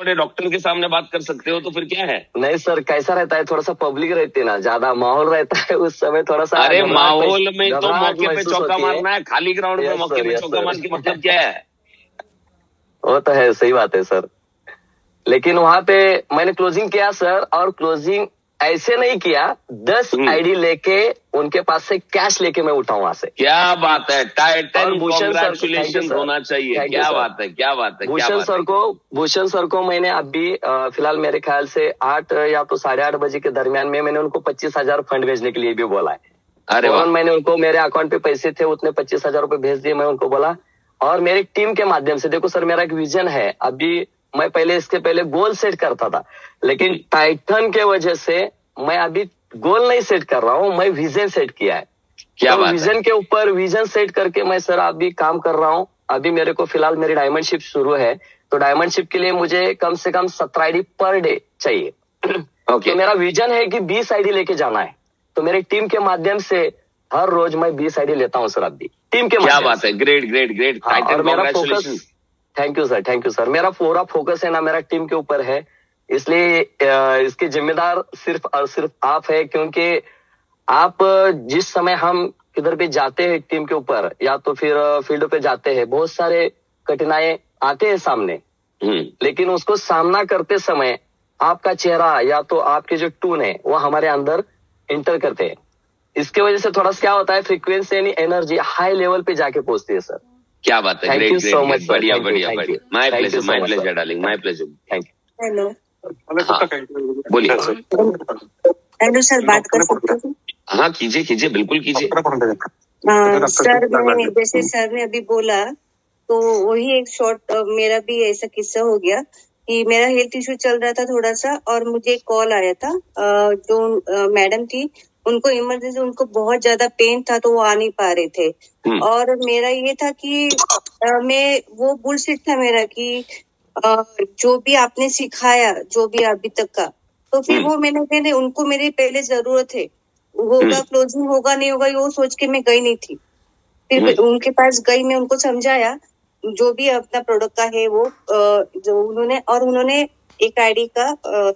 बड़े डॉक्टर के सामने बात कर सकते हो तो फिर क्या है? नहीं सर, कैसा रहता है, थोड़ा सा पब्लिक रहती है ना, ज्यादा माहौल रहता है उस समय, थोड़ा सा अरे माहौल में तो मौके पे महसूस चौका होती है। मारना है, खाली ग्राउंड में यस मौके सर, पे यस चौका सर। मार के मतलब क्या है? वो तो है, सही बात है सर। लेकिन वहां पे मैंने क्लोजिंग किया सर, और क्लोजिंग ऐसे नहीं किया, 10 आईडी लेके उनके पास से कैश लेके मैं उठा वहां से। क्या बात है, टाइटन, और भूषण सर, कांग्रेचुलेशन होना चाहिए। क्या बात है, क्या बात है, क्या बात है। भूषण सर को मैंने अभी फिलहाल मेरे ख्याल से 8 या तो 8:30 बजे के दरमियान में मैंने उनको 25,000 फंड भेजने के लिए भी बोला है। अरे वाह। मैंने उनको, मेरे अकाउंट पे पैसे थे उतने 25,000 रुपए भेज दिए, मैं उनको बोला। और मेरी टीम के माध्यम से, देखो सर मेरा एक विजन है, अभी मैं पहले, इसके पहले गोल सेट करता था, लेकिन टाइटन के वजह से मैं अभी गोल नहीं सेट कर रहा हूँ, मैं विजन सेट किया है। क्या बात है। विजन के ऊपर विजन सेट करके मैं सर अभी काम कर रहा हूँ। अभी मेरे को फिलहाल मेरी डायमंड शिप शुरू है, तो डायमंड शिप के लिए मुझे कम से कम 17 आईडी पर डे चाहिए। तो मेरा विजन है कि 20 आईडी लेके जाना है, तो मेरी टीम के माध्यम से हर रोज मैं 20 आईडी लेता हूँ सर अभी, टीम के क्या बात है, ग्रेट ग्रेट ग्रेट। और मेरा फोकस, थैंक यू सर, मेरा पूरा फोकस है ना, मेरा टीम के ऊपर है, इसलिए इसके जिम्मेदार सिर्फ और सिर्फ आप है, क्योंकि आप जिस समय हम किधर भी जाते हैं टीम के ऊपर, या तो फिर फील्ड पे जाते हैं, बहुत सारे कठिनाई आते हैं सामने, लेकिन उसको सामना करते समय आपका चेहरा या तो आपके जो टून है वो हमारे अंदर इंटर करते हैं। इसके वजह से थोड़ा सा क्या होता है, फ्रीक्वेंसी यानी एनर्जी हाई लेवल पे जाके पहुंचती है सर। क्या बात है, थैंक यू सो मच, बढ़िया बढ़िया बढ़िया। My pleasure darling, my pleasure. Thank you. Hello, बोलिए। हेलो सर, बात कर सकते हैं? हाँ कीजिए कीजिए, बिल्कुल कीजिए। सर, मैंने जैसे सर ने अभी बोला, तो वही एक शॉर्ट मेरा भी ऐसा किस्सा हो गया कि मेरा हेल्थ इश्यू चल रहा था थोड़ा सा, और मुझे एक कॉल आया था, जो मैडम थी, उनको इमरजेंसी, उनको बहुत ज्यादा पेन था, तो वो आ नहीं पा रहे थे। और मेरा ये था कि मैं, वो बुलशिट था मेरा कि जो भी आपने सिखाया, जो भी अभी तक का, तो फिर वो मैंने उनको, मेरी पहले जरूरत है, होगा क्लोजिंग, होगा नहीं होगा, वो सोच के मैं गई नहीं थी। फिर उनके पास गई, मैं उनको समझाया जो भी अपना प्रोडक्ट का है वो, जो उन्होंने एक आईडी का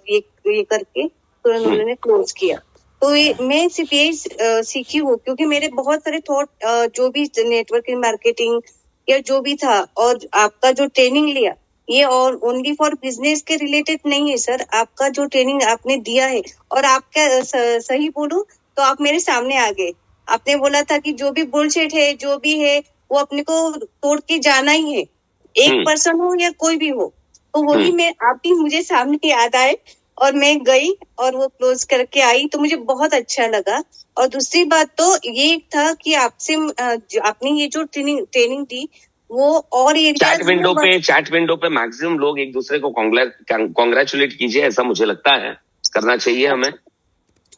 ये करके तो उन्होंने क्लोज किया। तो मैं सिर्फ यही सीखी हूँ, क्योंकि मेरे बहुत सारे थॉट, जो भी नेटवर्किंग मार्केटिंग या जो भी था, और आपका जो ट्रेनिंग लिया, ये और ओनली फॉर बिजनेस के रिलेटेड नहीं है सर। आपका जो ट्रेनिंग आपने दिया है, और आपका सही बोलूं तो आप मेरे सामने आ गए, आपने बोला था कि जो भी बुलशिट है, जो भी है, वो अपने को तोड़ के जाना ही है, एक पर्सन हो या कोई भी हो। तो वही मैं, आप भी मुझे सामने याद आए, और मैं गई और वो क्लोज करके आई, तो मुझे बहुत अच्छा लगा। और दूसरी बात तो ये था कि आपसे आपने ये जो ट्रेनिंग दी, वो और ये चैट विंडो पे मैक्सिमम लोग एक दूसरे को कांग्रेचुलेट कीजिए, ऐसा मुझे लगता है करना चाहिए हमें।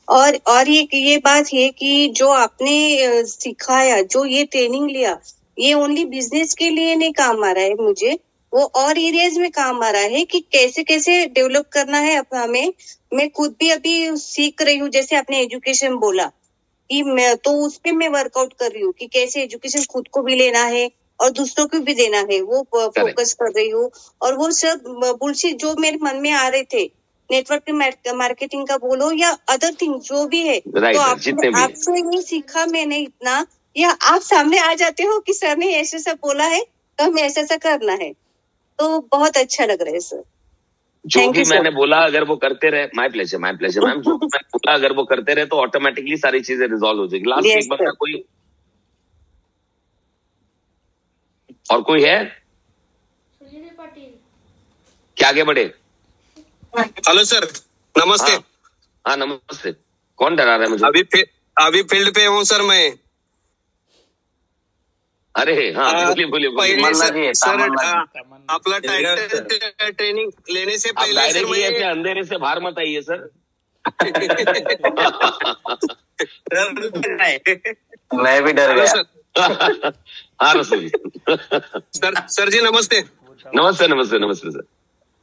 और ये बात है कि जो आपने सिखाया, जो ये ट्रेनिंग लिया, ये ओनली बिजनेस के लिए नहीं काम आ रहा है मुझे, वो और एरियाज में काम आ रहा है कि कैसे कैसे डेवलप करना है हमें। मैं खुद भी अभी सीख रही हूँ, जैसे आपने एजुकेशन बोला कि मैं तो उस पे मैं वर्कआउट कर रही हूँ कि कैसे एजुकेशन खुद को भी लेना है और दूसरों को भी देना है, वो फोकस कर रही हूँ। और वो सब बुलशिट जो मेरे मन में आ रहे थे, नेटवर्क मार्केटिंग का बोलो या अदर थिंग जो भी है, तो आपसे ये सीखा मैंने इतना, या आप सामने आ जाते हो कि सर ने ऐसा सब बोला है तो हमें ऐसा करना है, तो बहुत अच्छा लग रहा है सर। जो भी मैंने बोला अगर वो करते रहे, माय प्लेजर मैम, जो मैंने बोला अगर वो करते रहे तो ऑटोमेटिकली सारी चीजें रिजॉल्व हो जाएगी। लास्ट एक बार कोई और कोई है क्या, आगे बढ़े। हेलो सर, नमस्ते। हाँ नमस्ते। कौन डरा रहा है मुझे? अभी फील्ड पे हूँ सर मैं। अरे हाँ, बोलिए सर आपला टाइटल ट्रेनिंग लेने से पहले सर मैं ऐसे अंधेरे से बाहर मत आइए सर। मैं भी डर गया। हाँ रसूल। सर जी नमस्ते। नमस्ते सर।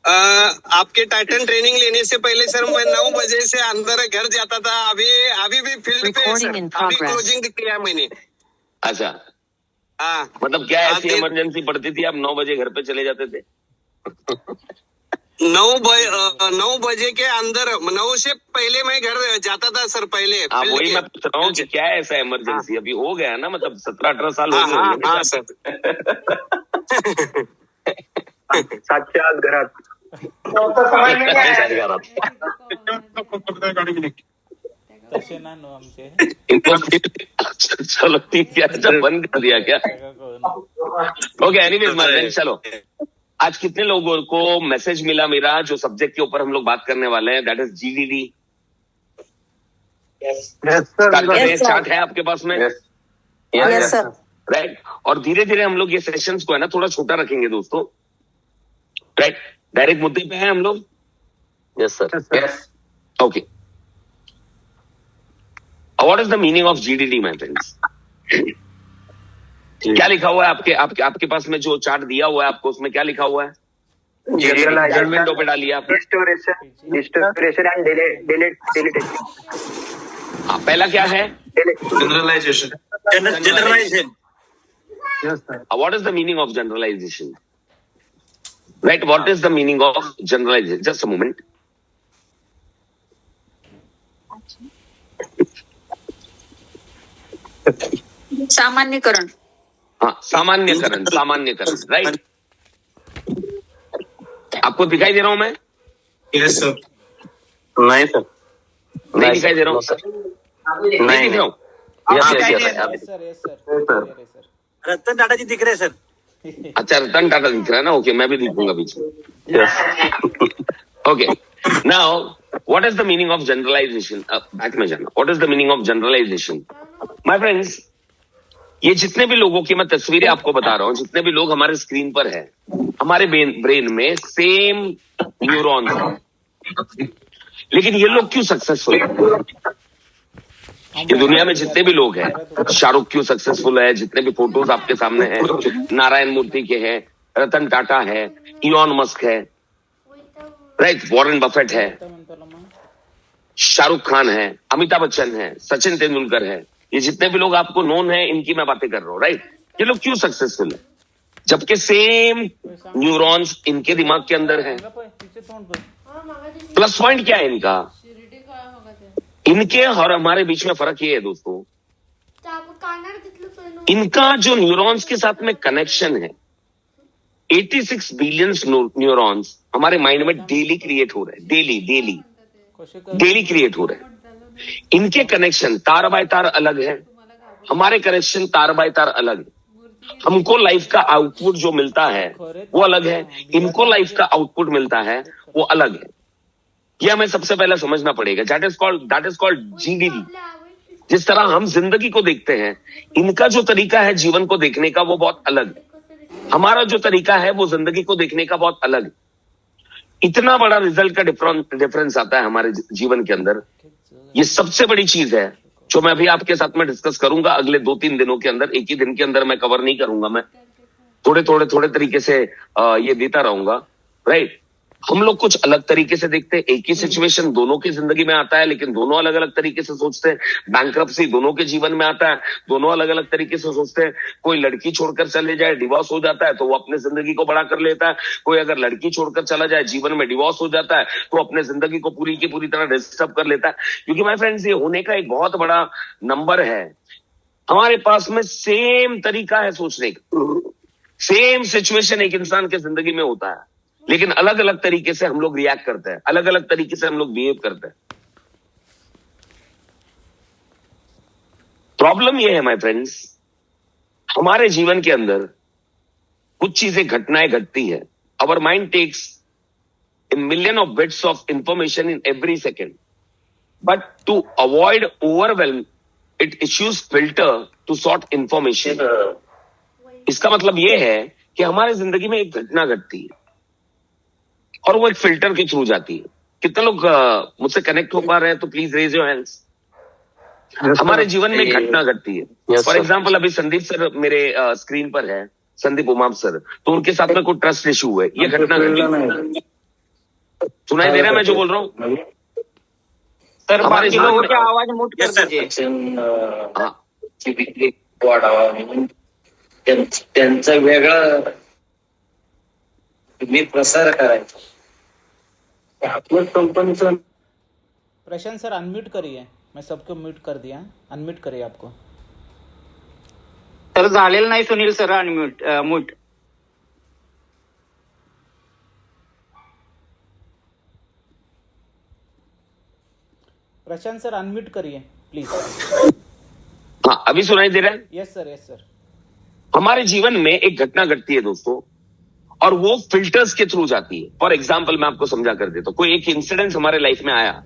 आपके टाइटन ट्रेनिंग लेने से पहले सर मैं 9 बजे से अंदर घर जाता था, अभी भी फील्ड पे सर, अभी क्लोजिंग किया मैंने। अच्छा मतलब क्या ऐसी इमरजेंसी पड़ती थी आप 9 बजे घर पे चले जाते थे? 9 बजे के अंदर 9 से पहले मैं घर जाता था सर पहले। हाँ वही मैं पूछ रहा हूँ कि क्या है ऐसा इमरजेंसी अभी हो गया ना, मतलब 17-18 साल हो गए होंगे। हाँ सर। 7 घरात तसे ना नो आमचे चलो ठीक है, अच्छा बंद कर दिया क्या? ओके एनीवेज माय फ्रेंड, चलो आज कितने लोगों को मैसेज मिला मेरा जो सब्जेक्ट के ऊपर हम लोग बात करने वाले हैं, दैट इज जीडीडी। चार्ट है आपके पास में? Yes sir. राइट, और धीरे धीरे हम लोग ये सेशंस को है ना थोड़ा छोटा रखेंगे दोस्तों। राइट, डायरेक्ट मुद्दे पे हैं हम लोग। Yes sir. Okay, what is the meaning of GDD my friends? क्या लिखा हुआ है आपके पास में जो चार्ट दिया हुआ है आपको, उसमें क्या लिखा हुआ है? विंडो पे डालिए आप। Distortion and deletion. हाँ, पहला क्या है? Generalisation. What is the meaning of generalisation? Right, what is the meaning of generalisation? Just a moment. सामान्यकरण। हाँ, सामान्यकरण, राइट। आपको दिखाई दे रहा हूं मैं? Yes sir. नहीं सर, नहीं दिखाई दे रहा हूँ? नहीं दिख रहा हूँ? सर रतन टाटा जी दिख रहे सर। अच्छा, रतन टाटा दिख रहा है ना, ओके, मैं भी दिखूंगा बीच में। Okay, now what is the meaning of generalisation? Back में जाना। What is the meaning of generalisation my friends? ये जितने भी लोगों की मैं तस्वीरें आपको बता रहा हूं, जितने भी लोग हमारे स्क्रीन पर है, हमारे ब्रेन में सेम न्यूरॉन्स हैं, लेकिन ये लोग क्यों सक्सेसफुल है? ये दुनिया में जितने भी लोग हैं, शाहरुख क्यों सक्सेसफुल है, जितने भी फोटोज आपके सामने हैं, नारायण मूर्ति के हैं, रतन टाटा है, इलॉन मस्क है, राइट, वॉरेन बफेट है, शाहरुख खान है, अमिताभ बच्चन है, सचिन तेंदुलकर है, ये जितने भी लोग आपको नोन है, इनकी मैं बातें कर रहा हूं, राइट। ये लोग क्यों सक्सेसफुल है? जबकि सेम न्यूरॉन्स इनके दिमाग के अंदर है। प्लस पॉइंट क्या है इनका? इनके और हमारे बीच में फर्क ये है दोस्तों, इनका जो न्यूरॉन्स के साथ में कनेक्शन है, 86 बिलियन न्यूरॉन्स हमारे माइंड में डेली क्रिएट हो रहे हैं, डेली क्रिएट हो रहे हैं। इनके कनेक्शन तार बाय तार अलग है, हमारे कनेक्शन तार बाय तार अलग है। हमको लाइफ का आउटपुट जो मिलता है वो अलग है, इनको लाइफ का आउटपुट मिलता है वो अलग है। ये हमें सबसे पहले समझना पड़ेगा। That is called GDD. जिस तरह हम जिंदगी को देखते हैं, इनका जो तरीका है जीवन को देखने का वो बहुत अलग है, हमारा जो तरीका है वो जिंदगी को देखने का बहुत अलग है। इतना बड़ा रिजल्ट का डिफरेंस आता है हमारे जीवन के अंदर। ये सबसे बड़ी चीज है जो मैं अभी आपके साथ में डिस्कस करूंगा अगले 2-3 दिनों के अंदर। एक ही दिन के अंदर मैं कवर नहीं करूंगा, मैं थोड़े तरीके से ये देता रहूंगा, राइट। हम लोग कुछ अलग तरीके से देखते हैं, एक ही सिचुएशन दोनों की जिंदगी में आता है, लेकिन दोनों अलग अलग तरीके से सोचते हैं। बैंक्रप्सी दोनों के जीवन में आता है, दोनों अलग अलग तरीके से सोचते हैं। कोई लड़की छोड़कर चले जाए, डिवोर्स हो जाता है, तो वो अपने जिंदगी को बड़ा कर लेता है। कोई अगर लड़की छोड़कर चला जाए, जीवन में डिवोर्स हो जाता है, तो अपने जिंदगी को पूरी की पूरी तरह डिस्टर्ब कर लेता है। क्योंकि माय फ्रेंड्स, ये होने का एक बहुत बड़ा नंबर है। हमारे पास में सेम तरीका है सोचने का, सेम सिचुएशन एक इंसान के जिंदगी में होता है, लेकिन अलग अलग तरीके से हम लोग रिएक्ट करते हैं, अलग अलग तरीके से हम लोग बिहेव करते हैं। प्रॉब्लम यह है माय फ्रेंड्स, हमारे जीवन के अंदर कुछ चीजें घटनाएं घटती है। Our mind takes in million of bits of information in every second, but to avoid overwhelm it issues filter to sort information. इसका मतलब यह है कि हमारे जिंदगी में एक घटना घटती है और वो एक फिल्टर के थ्रू जाती है। कितने लोग मुझसे कनेक्ट हो पा रहे हैं? तो प्लीज रेज योर हैंड्स। हमारे जीवन में एक घटना घटती है। फॉर एग्जाम्पल, अभी संदीप सर मेरे स्क्रीन पर है, संदीप उमाप सर, तो उनके साथ में कोई ट्रस्ट इशू है, ये घटना घटी। सुनाई दे रहा है मैं जो बोल रहा हूँ? सर हमारे लोगों की आवाज म्यूट कर दीजिए। त्यांचा वेगळा मी प्रसार करायचा, प्रशांत सर अनम्यूट करिए, मैं सबको म्यूट कर दिया, अनम्यूट करिए आपको. तर झालेलं नाही सुनील सर अनम्यूट म्यूट. प्रशांत सर अनम्यूट करिए प्लीज. हाँ, अभी सुनाई दे रहा है? Yes sir, yes sir. हमारे जीवन में एक घटना घटती है दोस्तों, और वो फिल्टर्स के थ्रू जाती है. फॉर एग्जाम्पल मैं आपको समझा कर देता हूं. कोई एक इंसिडेंस हमारे लाइफ में आया,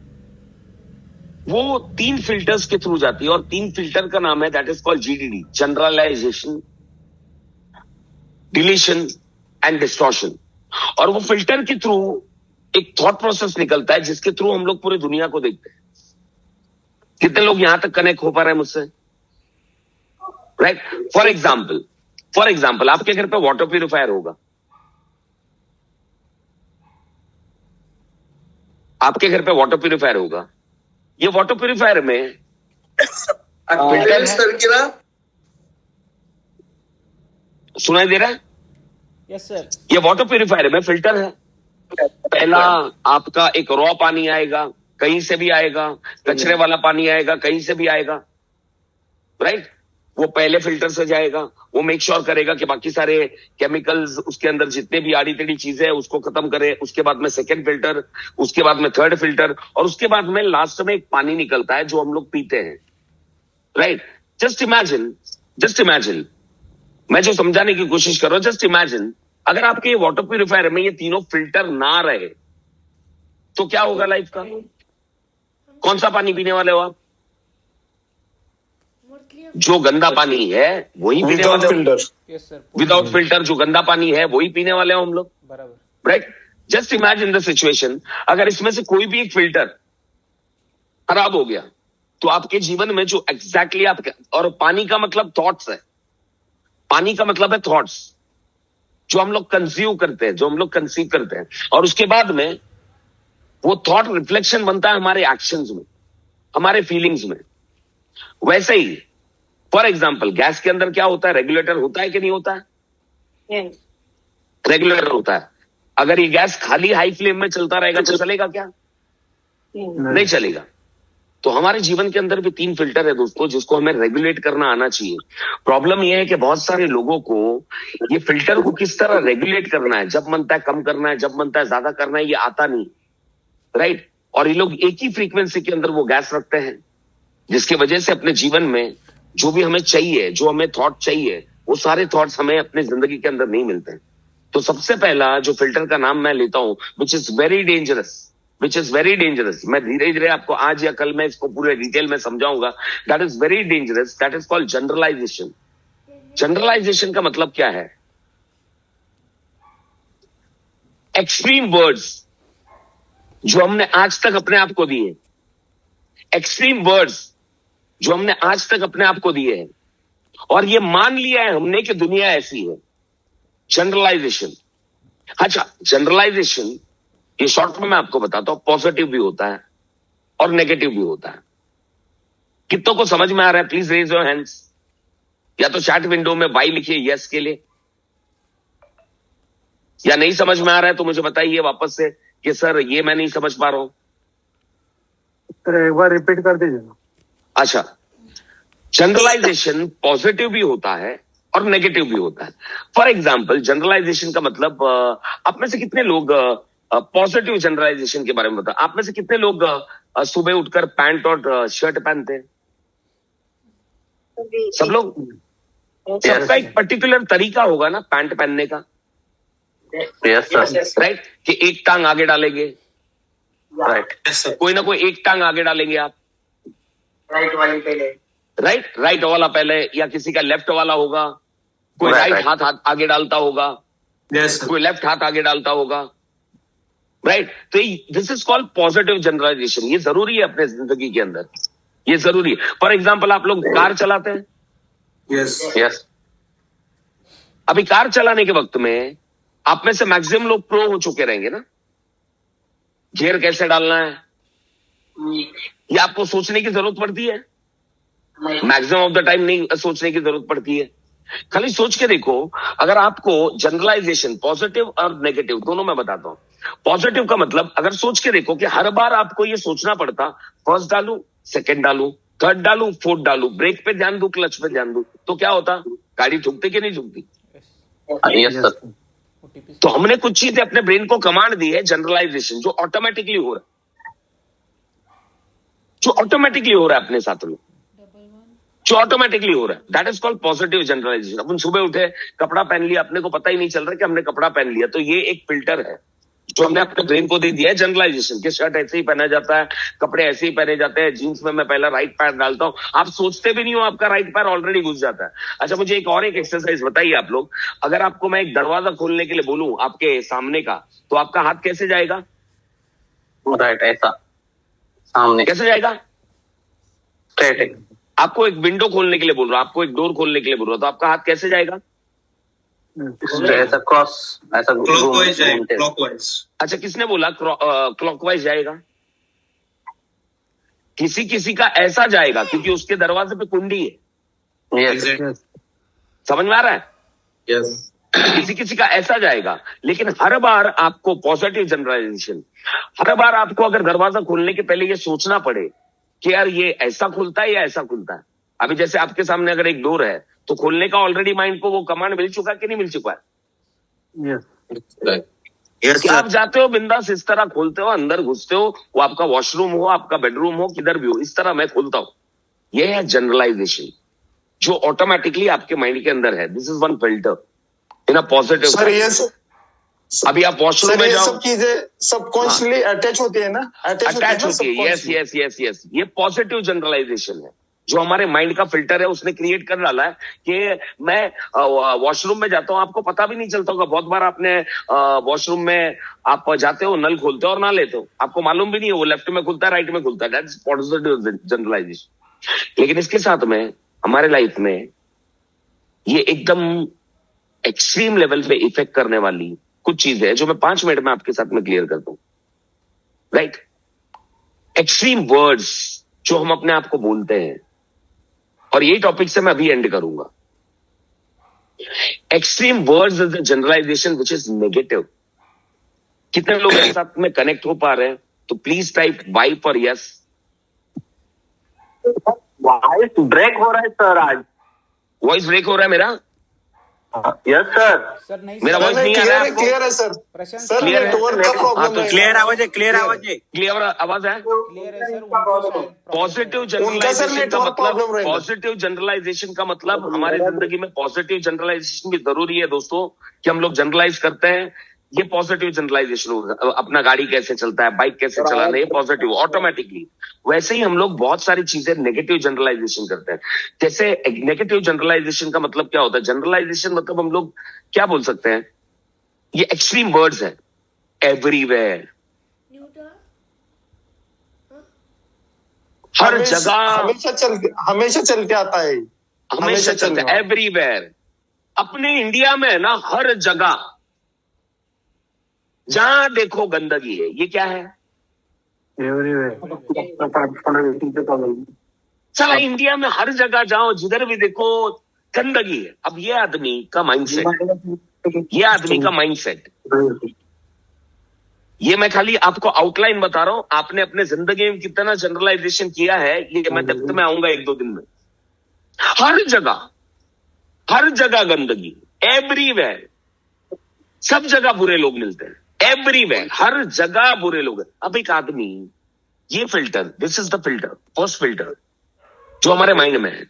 वो 3 फिल्टर्स के थ्रू जाती है, और 3 फिल्टर का नाम है that is called GDD, generalisation, deletion and distortion. और वो फिल्टर के थ्रू एक थॉट प्रोसेस निकलता है जिसके थ्रू हम लोग पूरी दुनिया को देखते हैं. कितने लोग यहां तक कनेक्ट हो पा रहे हैं मुझसे? राइट. फॉर एग्जाम्पल आपके घर पे वाटर प्यूरिफायर होगा. आपके घर पे वाटर प्यूरिफायर होगा. ये वाटर प्यूरिफायर में फिल्टर है. सुनाई दे रहा है? Yes sir. ये वाटर प्यूरिफायर में फिल्टर है. पहला आपका एक रॉ पानी आएगा, कहीं से भी आएगा. कचरे वाला पानी आएगा, कहीं से भी आएगा. राइट. वो पहले फिल्टर से जाएगा. वो मेक श्योर करेगा कि बाकी सारे केमिकल्स उसके अंदर जितने भी आड़ी टेढ़ी चीजें है उसको खत्म करे. उसके बाद में सेकंड फिल्टर, उसके बाद में थर्ड फिल्टर, और उसके बाद में लास्ट में एक पानी निकलता है जो हम लोग पीते हैं. राइट. जस्ट इमेजिन मैं जो समझाने की कोशिश कर रहा हूं, जस्ट इमेजिन अगर आपके वाटर प्यूरिफायर में ये तीनों फिल्टर ना रहे तो क्या होगा लाइफ का? कौन सा पानी पीने वाले हो आप? जो गंदा पानी है वही पीने वाले हो. Yes sir. विदाउट फिल्टर जो गंदा पानी है वही पीने वाले हो हम लोग. बराबर. Right. Just imagine the situation, अगर इसमें से कोई भी एक फिल्टर खराब हो गया तो आपके जीवन में जो एग्जैक्टली आपके, और पानी का मतलब थॉट्स है. पानी का मतलब है थॉट्स, जो हम लोग कंसीव करते हैं, जो हम लोग कंसीव करते हैं, और उसके बाद में वो थॉट रिफ्लेक्शन बनता है हमारे एक्शंस में, हमारे फीलिंग्स में. वैसे ही फॉर एग्जाम्पल गैस के अंदर क्या होता है? रेगुलेटर होता है कि नहीं होता है? रेगुलेटर होता है. अगर ये गैस खाली हाई फ्लेम में चलता रहेगा तो चलेगा क्या? नहीं चलेगा. तो हमारे जीवन के अंदर भी 3 फिल्टर है दोस्तों, जिसको हमें रेगुलेट करना आना चाहिए. प्रॉब्लम यह है कि बहुत सारे लोगों को ये फिल्टर को किस तरह रेगुलेट करना है, जब मनता है कम करना है, जब मनता है ज्यादा करना है, ये आता नहीं. राइट. और ये लोग एक ही फ्रीक्वेंसी के अंदर वो गैस रखते हैं, जिसकी वजह से अपने जीवन में जो भी हमें चाहिए, जो हमें थॉट चाहिए, वो सारे थॉट्स हमें अपने जिंदगी के अंदर नहीं मिलते हैं. तो सबसे पहला जो फिल्टर का नाम मैं लेता हूं, विच इज वेरी डेंजरस, मैं धीरे धीरे आपको आज या कल मैं इसको पूरे डिटेल में समझाऊंगा. That is very dangerous. That is called generalisation. Generalisation का मतलब क्या है? एक्सट्रीम वर्ड्स जो हमने आज तक अपने आप को दिए, एक्सट्रीम वर्ड्स जो हमने आज तक अपने आप को दिए हैं, और ये मान लिया है हमने कि दुनिया ऐसी है. जनरलाइजेशन. अच्छा, जनरलाइजेशन ये शॉर्ट में मैं आपको बताता हूं, पॉजिटिव भी होता है और नेगेटिव भी होता है. कितनों को समझ में आ रहा है? प्लीज रेज योर हैंड्स, या तो चैट विंडो में बाई लिखिए यस के लिए, या नहीं समझ में आ रहा है तो मुझे बताइए वापस से कि सर ये मैं नहीं समझ पा रहा हूं. एक बार रिपीट कर दीजिए. अच्छा, जनरलाइजेशन पॉजिटिव भी होता है और नेगेटिव भी होता है. फॉर एग्जाम्पल जनरलाइजेशन का मतलब, आप में से कितने लोग पॉजिटिव जनरलाइजेशन के बारे में बताओ. आप में से कितने लोग सुबह उठकर पैंट और शर्ट पहनते हैं? सब लोग. सबका एक पर्टिकुलर तरीका होगा ना पैंट पहनने का. राइट. कि एक टांग आगे डालेंगे. राइट. कोई ना कोई एक टांग आगे डालेंगे आप. राइट वाला पहले, या किसी का लेफ्ट वाला होगा. कोई राइट हाथ आगे डालता होगा. कोई लेफ्ट हाथ आगे डालता होगा. राइट. तो this is called positive generalisation. ये जरूरी है अपने जिंदगी के अंदर, ये जरूरी है. फॉर एग्जाम्पल आप लोग कार चलाते हैं. यस. अभी कार चलाने के वक्त में आप में से मैक्सिमम लोग प्रो हो चुके रहेंगे ना, गियर कैसे डालना है ये आपको सोचने की जरूरत पड़ती है? मैक्सिमम ऑफ द टाइम नहीं सोचने की जरूरत पड़ती है. खाली सोच के देखो, अगर आपको जनरलाइजेशन पॉजिटिव और नेगेटिव दोनों मैं बताता हूं. पॉजिटिव का मतलब अगर सोच के देखो कि हर बार आपको ये सोचना पड़ता, फर्स्ट डालू, सेकंड डालू, थर्ड डालू, फोर्थ डालू, ब्रेक पे ध्यान दू, क्लच पे ध्यान दू, तो क्या होता? गाड़ी ठुकती कि नहीं ठुकती? Yes sir. तो हमने कुछ चीजें अपने ब्रेन को कमांड दी है, जनरलाइजेशन, जो ऑटोमेटिकली हो रहा है, जो ऑटोमेटिकली हो रहा है अपने साथ में, जो ऑटोमेटिकली हो रहा है, that is called positive generalisation. अपन सुबह उठे, कपड़ा पहन लिया, अपने को पता ही नहीं चल रहा कि हमने कपड़ा पहन लिया, तो ये एक फिल्टर है जो हमने अपने ब्रेन को दे दिया है, जनरलाइजेशन, कि शर्ट ऐसे ही पहना जाता है, कपड़े ऐसे ही पहने जाते हैं, जीन्स में मैं पहला राइट पैर डालता हूं, आप सोचते भी नहीं हो, आपका राइट पैर ऑलरेडी घुस जाता है। अच्छा, मुझे एक और एक एक्सरसाइज बताइए आप लोग, अगर आपको मैं एक दरवाजा खोलने के लिए बोलूं आपके सामने का, तो आपका हाथ कैसे जाएगा? राइट, ऐसा सामने कैसे जाएगा? स्ट्रेट। आपको एक विंडो खोलने के लिए बोल रहा हूं, आपको एक डोर खोलने के लिए बोल रहा हूं, तो आपका हाथ कैसे जाएगा? ऐसा क्रॉस, ऐसा क्लॉकवाइज जाएगा, क्लॉकवाइज। अच्छा, किसने बोला क्लॉकवाइज जाएगा? किसी किसी का ऐसा जाएगा क्योंकि उसके दरवाजे पे कुंडी है। यस, समझ में आ रहा है? यस। किसी किसी का ऐसा जाएगा, लेकिन हर बार आपको पॉजिटिव जनरलाइजेशन, हर बार आपको अगर दरवाजा खोलने के पहले ये सोचना पड़े कि यार ये ऐसा खुलता है या ऐसा खुलता है। अभी जैसे आपके सामने अगर एक डोर है, तो खोलने का ऑलरेडी माइंड को वो कमांड मिल चुका है कि नहीं मिल चुका है? यस क्या आप जाते हो बिंदास, इस तरह खोलते हो, अंदर घुसते हो, वो आपका वॉशरूम हो, आपका बेडरूम हो, किधर भी हो, इस तरह मैं खोलता हूं। यह है जनरलाइजेशन जो ऑटोमेटिकली आपके माइंड के अंदर है। This is one filter in a positive. Sir ये अभी आप वॉशरूम में जाओ, सब चीजें सबकॉन्शियसली अटैच होती है ना, अटैच होती है। यस यस यस यस, ये पॉजिटिव जनरलाइजेशन है जो हमारे माइंड का फिल्टर है, उसने क्रिएट कर डाला है कि मैं वॉशरूम में जाता हूं, आपको पता भी नहीं चलता होगा। बहुत बार आपने वॉशरूम में आप जाते हो, नल खोलते हो और ना लेते हो, आपको मालूम भी नहीं है वो लेफ्ट में खुलता है राइट में खुलता है। That's positive generalisation. लेकिन इसके साथ में हमारे लाइफ में ये एकदम एक्सट्रीम लेवल पे इफेक्ट करने वाली कुछ चीजें है जो मैं 5 मिनट में आपके साथ में क्लियर करता हूं। राइट, एक्सट्रीम वर्ड्स जो हम अपने आप को बोलते हैं, और यही टॉपिक से मैं अभी एंड करूंगा। Extreme words is the generalisation which is negative. कितने लोग एक साथ में कनेक्ट हो पा रहे हैं? तो please type Y for yes. Voice break हो रहा है सर आज। वॉइस ब्रेक हो रहा है मेरा? Yes sir. सर नहीं, मेरा वॉइस नहीं आ रहा है? क्लियर है सर। प्रशांत सर Clear है? नेटवर्क का प्रॉब्लम है। क्लियर आवाज है, क्लियर आवाज है। क्लियर आवाज है? क्लियर है सर, उनको शायद पॉजिटिव उनका सर जनरलाइजेशन का नेटवर्क प्रॉब्लम मतलब, रहेगा। पॉजिटिव जनरलाइजेशन का मतलब हमारी जिंदगी में पॉजिटिव जनरलाइजेशन भी जरूरी है दोस्तों, कि हम लोग जनरलाइज करते हैं। ये पॉजिटिव जनरलाइजेशन होगा। अपना गाड़ी कैसे चलता है, बाइक कैसे चलाना है, ये पॉजिटिव ऑटोमेटिकली। वैसे ही हम लोग बहुत सारी चीजें नेगेटिव जनरलाइजेशन करते हैं। जैसे नेगेटिव जनरलाइजेशन का मतलब क्या होता है? जनरलाइजेशन मतलब हम लोग क्या बोल सकते हैं, ये एक्सट्रीम वर्ड्स है। एवरीवेयर, हर जगह, हमेशा चलते आता है। हमेशा चलता है। एवरीवेयर, अपने इंडिया में है ना, हर जगह जहां देखो गंदगी है। ये क्या है? साला इंडिया में हर जगह जाओ, जिधर भी देखो गंदगी है। अब ये आदमी का माइंडसेट, ये आदमी का माइंडसेट, ये मैं खाली आपको आउटलाइन बता रहा हूं। आपने अपने जिंदगी में कितना जनरलाइजेशन किया है, ये मैं डेप्थ में आऊंगा 1-2 दिन में। हर जगह गंदगी, एवरीवेयर, सब जगह बुरे लोग मिलते हैं। एवरीवेयर, हर जगह बुरे लोग हैं। अब एक आदमी, ये filter, this is the filter, first filter जो हमारे माइंड में है।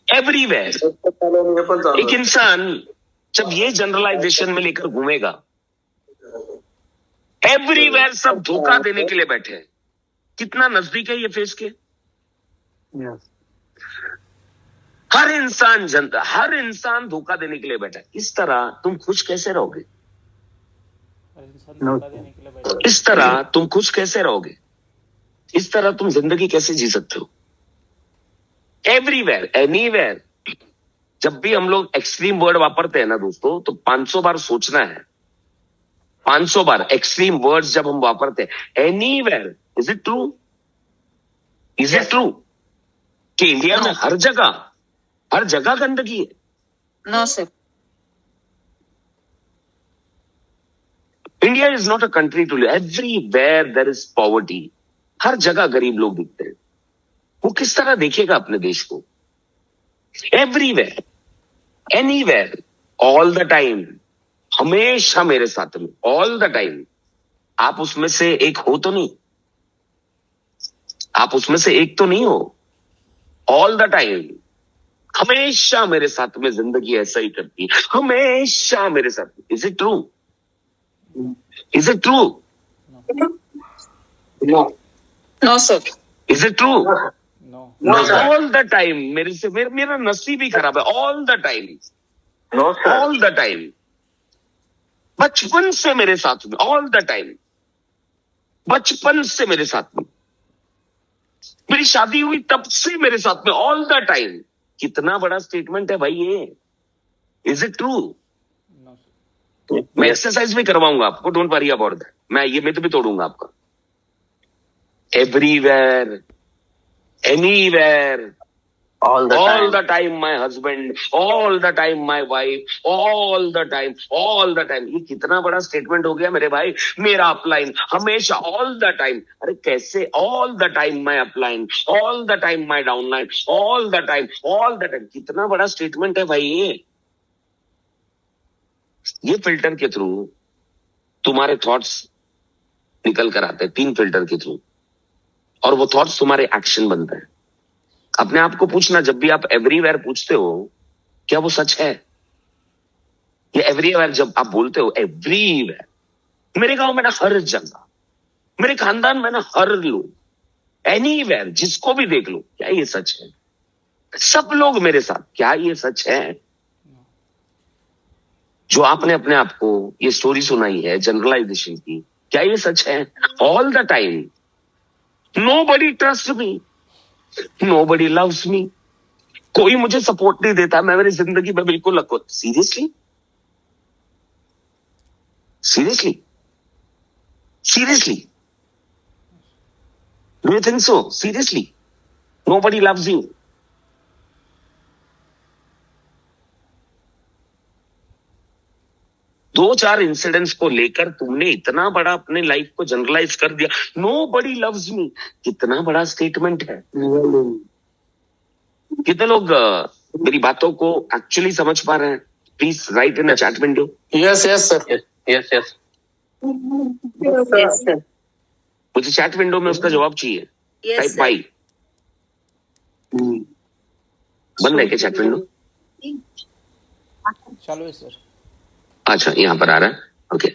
एवरीवेयर, एक इंसान जब ये जनरलाइजेशन में लेकर घूमेगा, एवरीवेयर सब धोखा देने के लिए बैठे हैं। कितना नजदीक है ये फेस के? हर इंसान धोखा देने के लिए बैठा है। इस तरह तुम खुश कैसे रहोगे? इस तरह तुम खुश कैसे रहोगे? इस तरह तुम जिंदगी कैसे जी सकते हो? एवरीवेयर, एनीवेयर, जब भी हम लोग एक्सट्रीम वर्ड वापरते हैं ना दोस्तों, तो 500 बार सोचना है। 500 बार एक्सट्रीम वर्ड्स जब हम वापरते हैं। Anywhere, is it true? Is it true कि इंडिया में हर जगह गंदगी है? No sir. India is not a country to live, everywhere there is poverty, हर जगह गरीब लोग दिखते हैं। वो किस तरह देखेगा अपने देश को? Everywhere, anywhere, all the time, हमेशा मेरे साथ में, ऑल द टाइम। आप उसमें से एक हो तो नहीं? आप उसमें से एक तो नहीं हो? ऑल द टाइम, हमेशा मेरे साथ में जिंदगी ऐसा ही करती है, हमेशा मेरे साथ में। Is it true? Is it true? No sir. Is it true? No all the time मेरे से मेरा नसीब ही खराब है, all the time, all the time, बचपन से मेरे साथ में, ऑल द टाइम, बचपन से मेरे साथ में, मेरी शादी हुई तब से मेरे साथ में, ऑल द टाइम। कितना बड़ा स्टेटमेंट है भाई ये। Is it true? मैं एक्सरसाइज भी करवाऊंगा आपको, डोंट वरी अबाउट दैट। मैं ये मिथ भी तोड़ूंगा आपका। Everywhere, anywhere, All the all time. the time my husband, all the time my wife, all the time, all the time। ये कितना बड़ा स्टेटमेंट हो गया मेरे भाई। मेरा अपलाइन हमेशा, all the time। अरे कैसे? all the time my upline, all the time my downline, all the time, all the time। कितना बड़ा स्टेटमेंट है भाई ये फिल्टर के थ्रू तुम्हारे थॉट्स निकल कर आते हैं, 3 फिल्टर के थ्रू, और वो थॉट्स तुम्हारे एक्शन बनते हैं। अपने आप को पूछना, जब भी आप एवरीवेयर पूछते हो, क्या वो सच है? ये एवरीवेयर जब आप बोलते हो, एवरीवेयर, मेरे गांव में ना हर जगह, मेरे खानदान में ना हर लोग, एनीवेयर, जिसको भी देख लो, क्या ये सच है? सब लोग मेरे साथ, क्या ये सच है? जो आपने अपने आप को ये स्टोरी सुनाई है जनरलाइजेशन की, क्या ये सच है? All the time, nobody trust me, nobody loves मी, कोई मुझे सपोर्ट नहीं देता, मैं मेरी जिंदगी में बिल्कुल अकेला। Seriously? Seriously? Seriously? Do you think so? Seriously? Nobody loves you? दो चार इंसिडेंट्स को लेकर तुमने इतना बड़ा अपने लाइफ को जनरलाइज कर दिया, नोबडी लव्स मी। कितना बड़ा स्टेटमेंट है। कितने लोग मेरी बातों को एक्चुअली समझ पा रहे हैं? Please right in the chat window. Yes yes sir. Yes, yes. Yes sir. मुझे चैट विंडो में उसका जवाब चाहिए। Yes type sir. पाई बंद है क्या चैट विंडो? चालू है सर। अच्छा, यहां पर आ रहा है। ओके,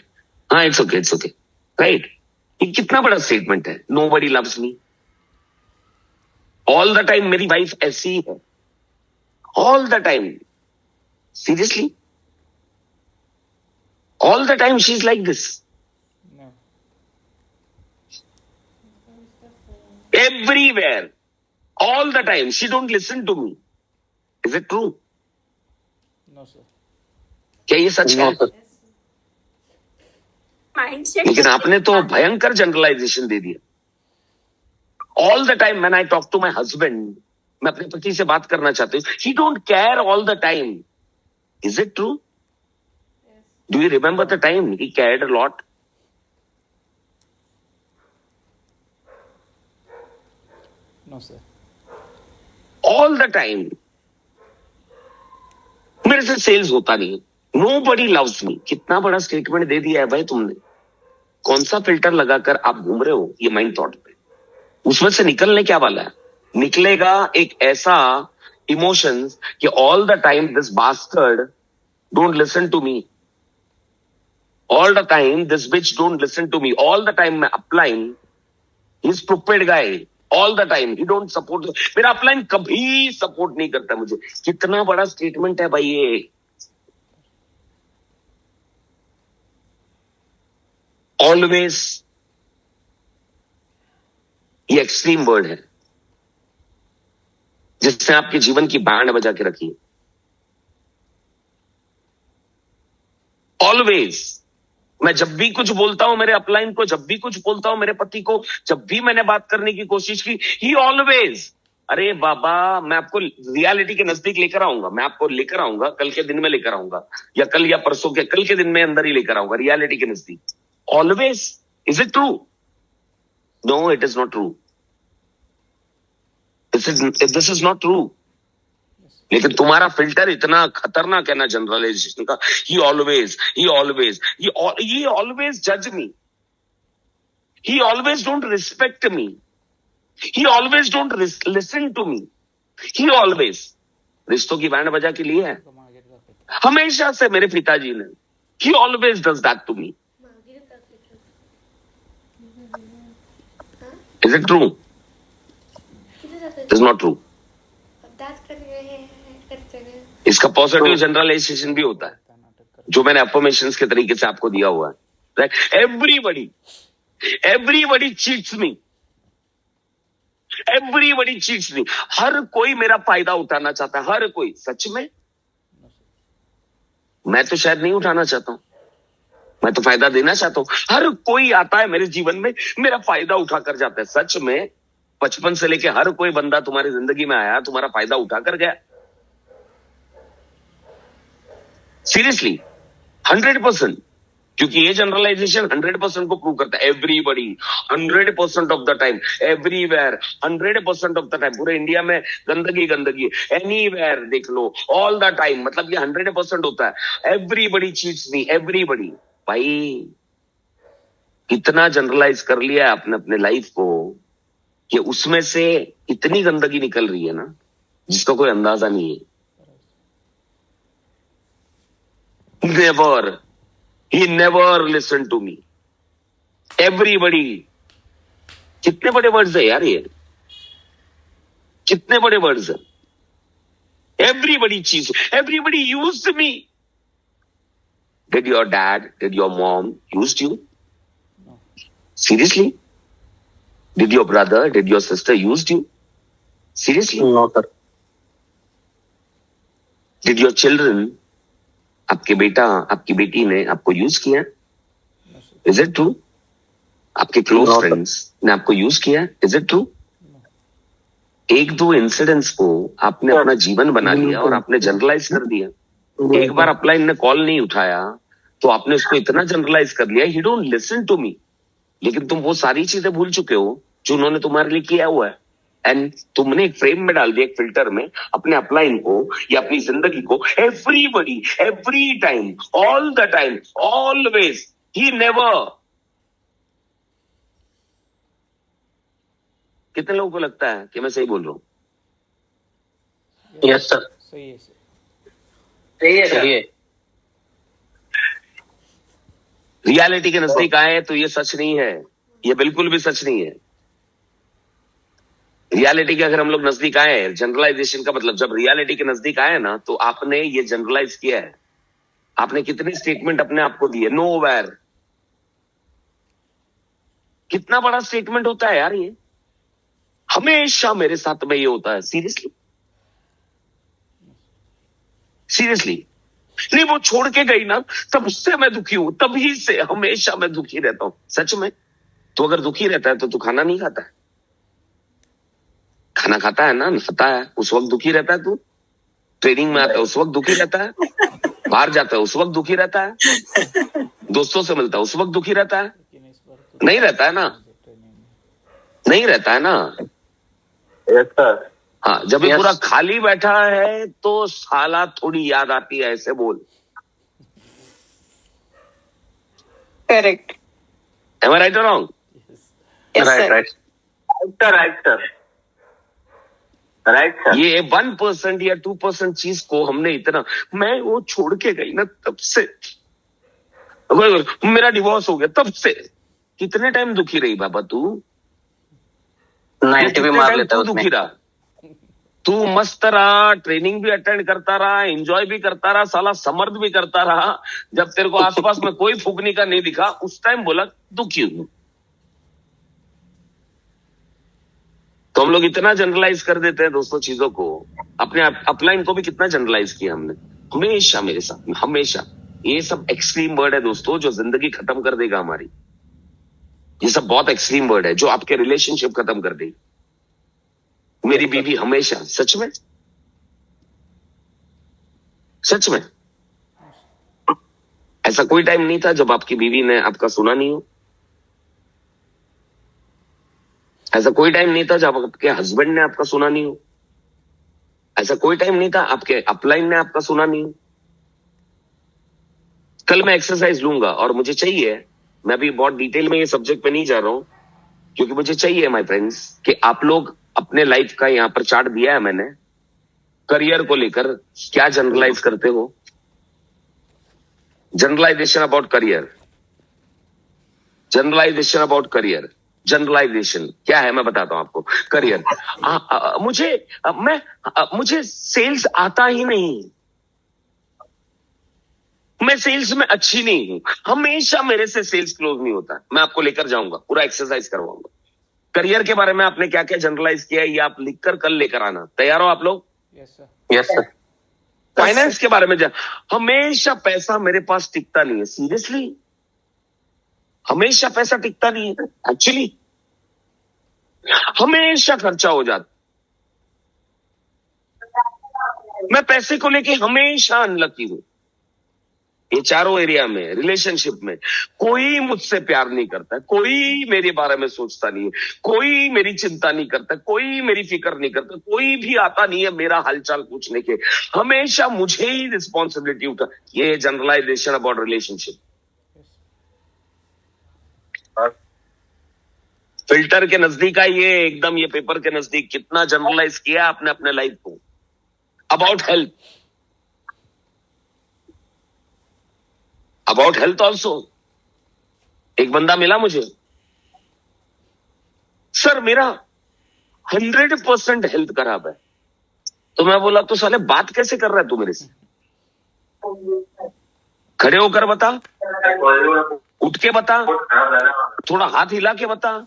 हाँ, it's okay, it's okay, right. ये कितना बड़ा स्टेटमेंट है, nobody loves me. All the time मेरी वाइफ ऐसी है, all the time. Seriously? All the time she is like this, no everywhere, all the time she don't listen to me। is it true? No sir. क्या ये सच है? लेकिन आपने तो भयंकर जनरलाइजेशन दे दिया। All the time when I talk to my husband, मैं अपने पति से बात करना चाहती हूँ, he don't care all the time. Is it true? Do you remember the time he cared a lot? No sir. All the time मेरे से सेल्स होता नहीं, नोबडी लव्स मी। कितना बड़ा स्टेटमेंट दे दिया है भाई तुमने। कौन सा फिल्टर लगाकर आप घूम रहे हो ये माइंड थॉट पे? उसमें से निकलने क्या वाला है? निकलेगा एक ऐसा इमोशंस कि all the time this bastard don't listen to me, all the time this bitch don't listen to me, all the time मैं upline he is prepared guy, all the time he don't support. मेरा upline कभी support नहीं करता मुझे। कितना बड़ा statement है भाई ये। ऑलवेज, ये एक्सट्रीम वर्ड है जिसने आपके जीवन की बैंड बजा के रखी है। ऑलवेज, मैं जब भी कुछ बोलता हूं मेरे अपलाइन को, जब भी कुछ बोलता हूं मेरे पति को, जब भी मैंने बात करने की कोशिश की, ही ऑलवेज। अरे बाबा, मैं आपको रियलिटी के नजदीक लेकर आऊंगा, मैं आपको लेकर आऊंगा, कल के दिन में लेकर आऊंगा, या कल या परसों के कल के दिन में अंदर ही लेकर आऊंगा, रियलिटी के नजदीक। Always, is it true? No, it is not true. This is not true. लेकिन तुम्हारा फिल्टर इतना खतरनाक है ना जनरलाइजेशन का. ही ऑलवेज जज me. He always don't respect me. He always don't listen to me. He always रिश्तों की बैंड बजा के लिए है हमेशा से मेरे पिताजी ने. He always does that to me. Is it true? Is not true. इसका पॉजिटिव जनरलाइजेशन भी होता है जो मैंने अफर्मेशंस के तरीके से आपको दिया हुआ है. एवरीबडी चीट्स मी. एवरीबडी चीट्स मी. हर कोई मेरा फायदा उठाना चाहता है. हर कोई. सच में? मैं तो शायद नहीं उठाना चाहता हूं. मैं तो फायदा देना चाहता हूं. हर कोई आता है मेरे जीवन में, मेरा फायदा उठा कर जाता है. सच में? बचपन से लेके हर कोई बंदा तुम्हारी जिंदगी में आया, तुम्हारा फायदा उठा कर गया. सीरियसली 100%. क्योंकि ये जनरलाइजेशन 100% को प्रूव करता है. Everybody 100% of the time, everywhere 100% of the time. पूरे इंडिया में गंदगी एनीवेयर देख लो, ऑल द टाइम. मतलब ये 100% होता है. एवरीबडी चीट्स मी. एवरीबडी. भाई इतना जनरलाइज कर लिया है आपने अपने लाइफ को कि उसमें से इतनी गंदगी निकल रही है ना जिसका कोई अंदाजा नहीं है. Never. He never listened to me. Everybody. कितने बड़े वर्ड्स है यार ये. कितने बड़े वर्ड्स है. Everybody चीज. Everybody used me. Did your dad, did your mom used you? No. Seriously? Did your brother, did your sister used you? Seriously? No, sir. Did your children, आपके बेटा आपकी बेटी ने आपको यूज किया? Is it true? आपके close friends ने आपको यूज किया? Is it true? एक दो इंसिडेंट्स को आपने अपना जीवन बना लिया और आपने जनरलाइज कर दिया. एक बार अपलाइन ने कॉल नहीं उठाया तो आपने उसको इतना जनरलाइज कर लिया, he don't listen to me. लेकिन तुम वो सारी चीजें भूल चुके हो जो उन्होंने तुम्हारे लिए किया हुआ है. एंड तुमने एक फ्रेम में डाल दिया, एक फिल्टर में, अपने अपलाइन को या अपनी जिंदगी को. Everybody, every time, all the time, always, he never. कितने लोगों को लगता है कि मैं सही बोल रहा हूं? Yes sir. सही है. सही है. रियलिटी के नजदीक आए तो ये सच नहीं है. ये बिल्कुल भी सच नहीं है. रियलिटी के अगर हम लोग नजदीक आए, जनरलाइजेशन का मतलब जब रियलिटी के नजदीक आए ना तो आपने ये जनरलाइज किया है. आपने कितने स्टेटमेंट अपने आप को दिए. नोवेयर. कितना बड़ा स्टेटमेंट होता है यार ये. हमेशा मेरे साथ में ये होता है. Seriously seriously. नहीं, वो छोड़ के गई ना तब से मैं दुखी हूं. तभी से हमेशा मैं दुखी रहता हूं. सच में. तो अगर दुखी रहता है तो तू खाना नहीं खाता है. खाना खाता है ना, खाता है, उस वक्त दुखी रहता है. तू ट्रेनिंग में आता है उस वक्त दुखी रहता है. बाहर जाता है उस वक्त दुखी रहता है. दोस्तों से मिलता है उस वक्त दुखी रहता है. नहीं रहता है ना. नहीं रहता है ना. Yes sir. हाँ, जब ये पूरा खाली बैठा है तो साला थोड़ी याद आती है. ऐसे बोल. Correct. Am I right or wrong? Yes, sir. Right sir. ये 1% या 2% चीज को हमने इतना, मैं वो छोड़ के गई ना तब से, मेरा डिवोर्स हो गया तब से. कितने टाइम दुखी रही बाबा तू? 90 भी मार लेता है तू दुखी रहा. तू मस्त रहा, ट्रेनिंग भी अटेंड करता रहा, एंजॉय भी करता रहा, साला समर्थ भी करता रहा. जब तेरे को आसपास में कोई फूकने का नहीं दिखा उस टाइम बोला दुखी हूं. तो हम लोग इतना जनरलाइज कर देते हैं दोस्तों चीजों को. अपने अपलाइन को भी कितना जनरलाइज किया हमने. हमेशा मेरे साथ में, हमेशा. ये सब एक्सट्रीम वर्ड है दोस्तों जो जिंदगी खत्म कर देगा हमारी. ये सब बहुत एक्सट्रीम वर्ड है जो आपके रिलेशनशिप खत्म कर देगी. मेरी बीवी हमेशा. सच में. सच में. ऐसा कोई टाइम नहीं था जब आपकी बीवी ने आपका सुना नहीं हो। ऐसा कोई टाइम नहीं था जब आपके हस्बैंड ने आपका सुना नहीं हो। ऐसा कोई टाइम नहीं था आपके अपलाइन ने आपका सुना नहीं हो। कल मैं एक्सरसाइज लूंगा और मुझे चाहिए, मैं अभी बहुत डिटेल में ये सब्जेक्ट पे नहीं जा रहा हूं, क्योंकि मुझे चाहिए माय फ्रेंड्स कि आप लोग अपने लाइफ का यहां पर चार्ट दिया है मैंने, करियर को लेकर क्या जनरलाइज करते हो, generalisation about career, generalisation about career. Generalisation क्या है मैं बताता हूं आपको। करियर, मुझे सेल्स आता ही नहीं, मैं सेल्स में अच्छी नहीं हूं, हमेशा मेरे से सेल्स क्लोज नहीं होता। मैं आपको लेकर जाऊंगा, पूरा एक्सरसाइज करवाऊंगा। करियर के बारे में आपने क्या क्या जनरलाइज किया है ये आप लिखकर कल लेकर आना। तैयार हो आप लोग? Yes sir. Yes sir. Finance के बारे में हमेशा पैसा मेरे पास टिकता नहीं है। सीरियसली, हमेशा पैसा टिकता नहीं है। एक्चुअली हमेशा खर्चा हो जाता। मैं पैसे को लेके हमेशा अनलकी हूं। ये चारों एरिया में, रिलेशनशिप में कोई मुझसे प्यार नहीं करता, कोई मेरे बारे में सोचता नहीं है, कोई मेरी चिंता नहीं करता, कोई मेरी फिक्र नहीं करता, कोई भी आता नहीं है मेरा हालचाल पूछने के। हमेशा मुझे ही रिस्पॉन्सिबिलिटी उठा। ये जनरलाइजेशन अबाउट रिलेशनशिप। फिल्टर के नजदीक आइए, एकदम ये पेपर के नजदीक। कितना जनरलाइज किया आपने अपने लाइफ को। About health, about health also. एक बंदा मिला मुझे, सर मेरा 100% हेल्थ खराब है। तो मैं बोला तो साले बात कैसे कर रहा है तू मेरे से? खड़े होकर बता, उठ के बता, थोड़ा हाथ हिला के बता,